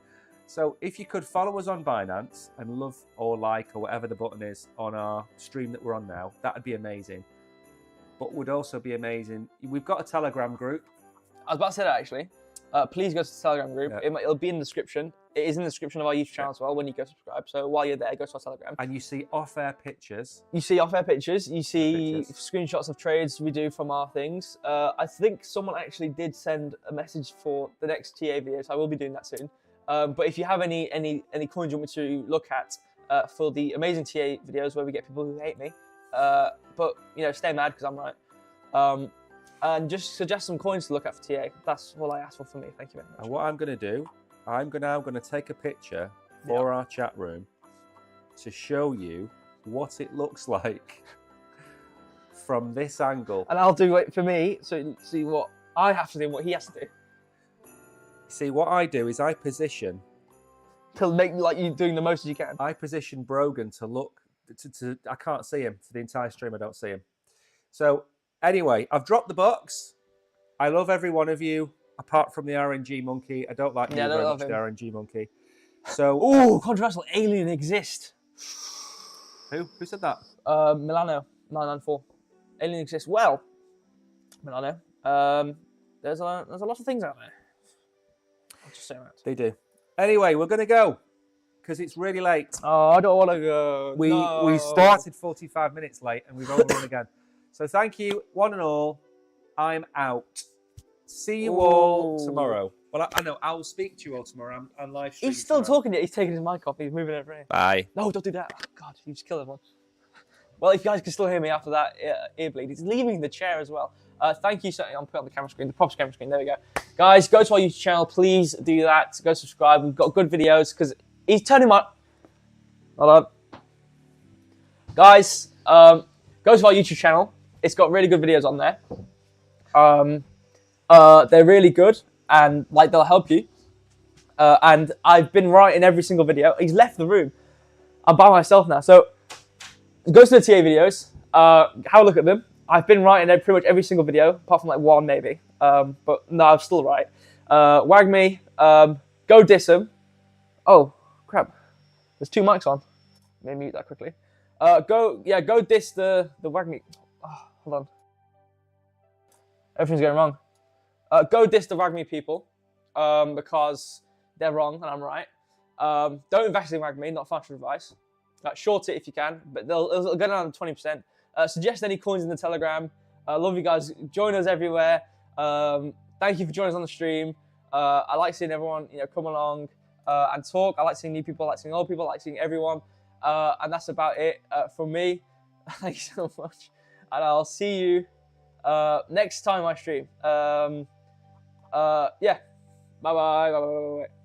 So if you could follow us on Binance and love or like or whatever the button is on our stream that we're on now, that would be amazing. But would also be amazing. We've got a Telegram group. I was about to say that actually. Please go to the Telegram group. Yeah. It'll be in the description. It is in the description of our YouTube channel as well when you go subscribe. So while you're there, go to our Telegram. And you see off-air pictures. You see off-air pictures. You see screenshots of trades we do from our things. I think someone actually did send a message for the next TA video, so I will be doing that soon. But if you have any coins you want me to look at for the amazing TA videos where we get people who hate me, but you know, stay mad because I'm right. And just suggest some coins to look at for TA. That's all I ask for me. Thank you very much. And what I'm going to do, I'm now going to take a picture for our chat room to show you what it looks like from this angle. And I'll do it for me, so you see what I have to do and what he has to do. See, what I do is I position To make like you doing the most as you can. I position Brogan to look to I can't see him for the entire stream. I don't see him. So anyway, I've dropped the box. I love every one of you, apart from the RNG monkey. I don't like you very much, the RNG monkey. So oh, controversial alien exist. Who said that? Milano 994. Alien exists. Well, Milano. There's a lot of things out there. I'll just say that. They do. Anyway, we're gonna go because it's really late. Oh, I don't want to go. We started 45 minutes late and we've overrun again. So thank you, one and all. I'm out. See you all tomorrow. Well, I know. I will speak to you all tomorrow. I'm live streaming. He's still tomorrow. talking yet. He's taking his mic off. He's moving it around. Bye. No, don't do that. Oh, God, you just killed everyone. Well, if you guys can still hear me after that ear bleed, he's leaving the chair as well. Thank you. I'm putting on the camera screen, the props camera screen. There we go. Guys, go to our YouTube channel. Please do that. Go subscribe. We've got good videos because he's turning my... Hold on. Guys, go to our YouTube channel. It's got really good videos on there. They're really good and like they'll help you. And I've been writing every single video. He's left the room. I'm by myself now. So go to the TA videos. Have a look at them. I've been writing pretty much every single video, apart from like one maybe. But no, I'm still right. Wag me. Go diss him. Oh, crap. There's 2 mics on. Let me mute that quickly. Go diss the wag me. Oh, hold on. Everything's going wrong. Go diss the wag me people because they're wrong and I'm right. Don't invest in wag me, not financial advice. Short it if you can, but it'll go down to 20%. Suggest any coins in the Telegram. Love you guys. Join us everywhere. Thank you for joining us on the stream. I like seeing everyone, come along and talk. I like seeing new people. I like seeing old people. I like seeing everyone. And that's about it from me. Thank you so much. And I'll see you next time I stream. Yeah. Bye-bye. Bye-bye.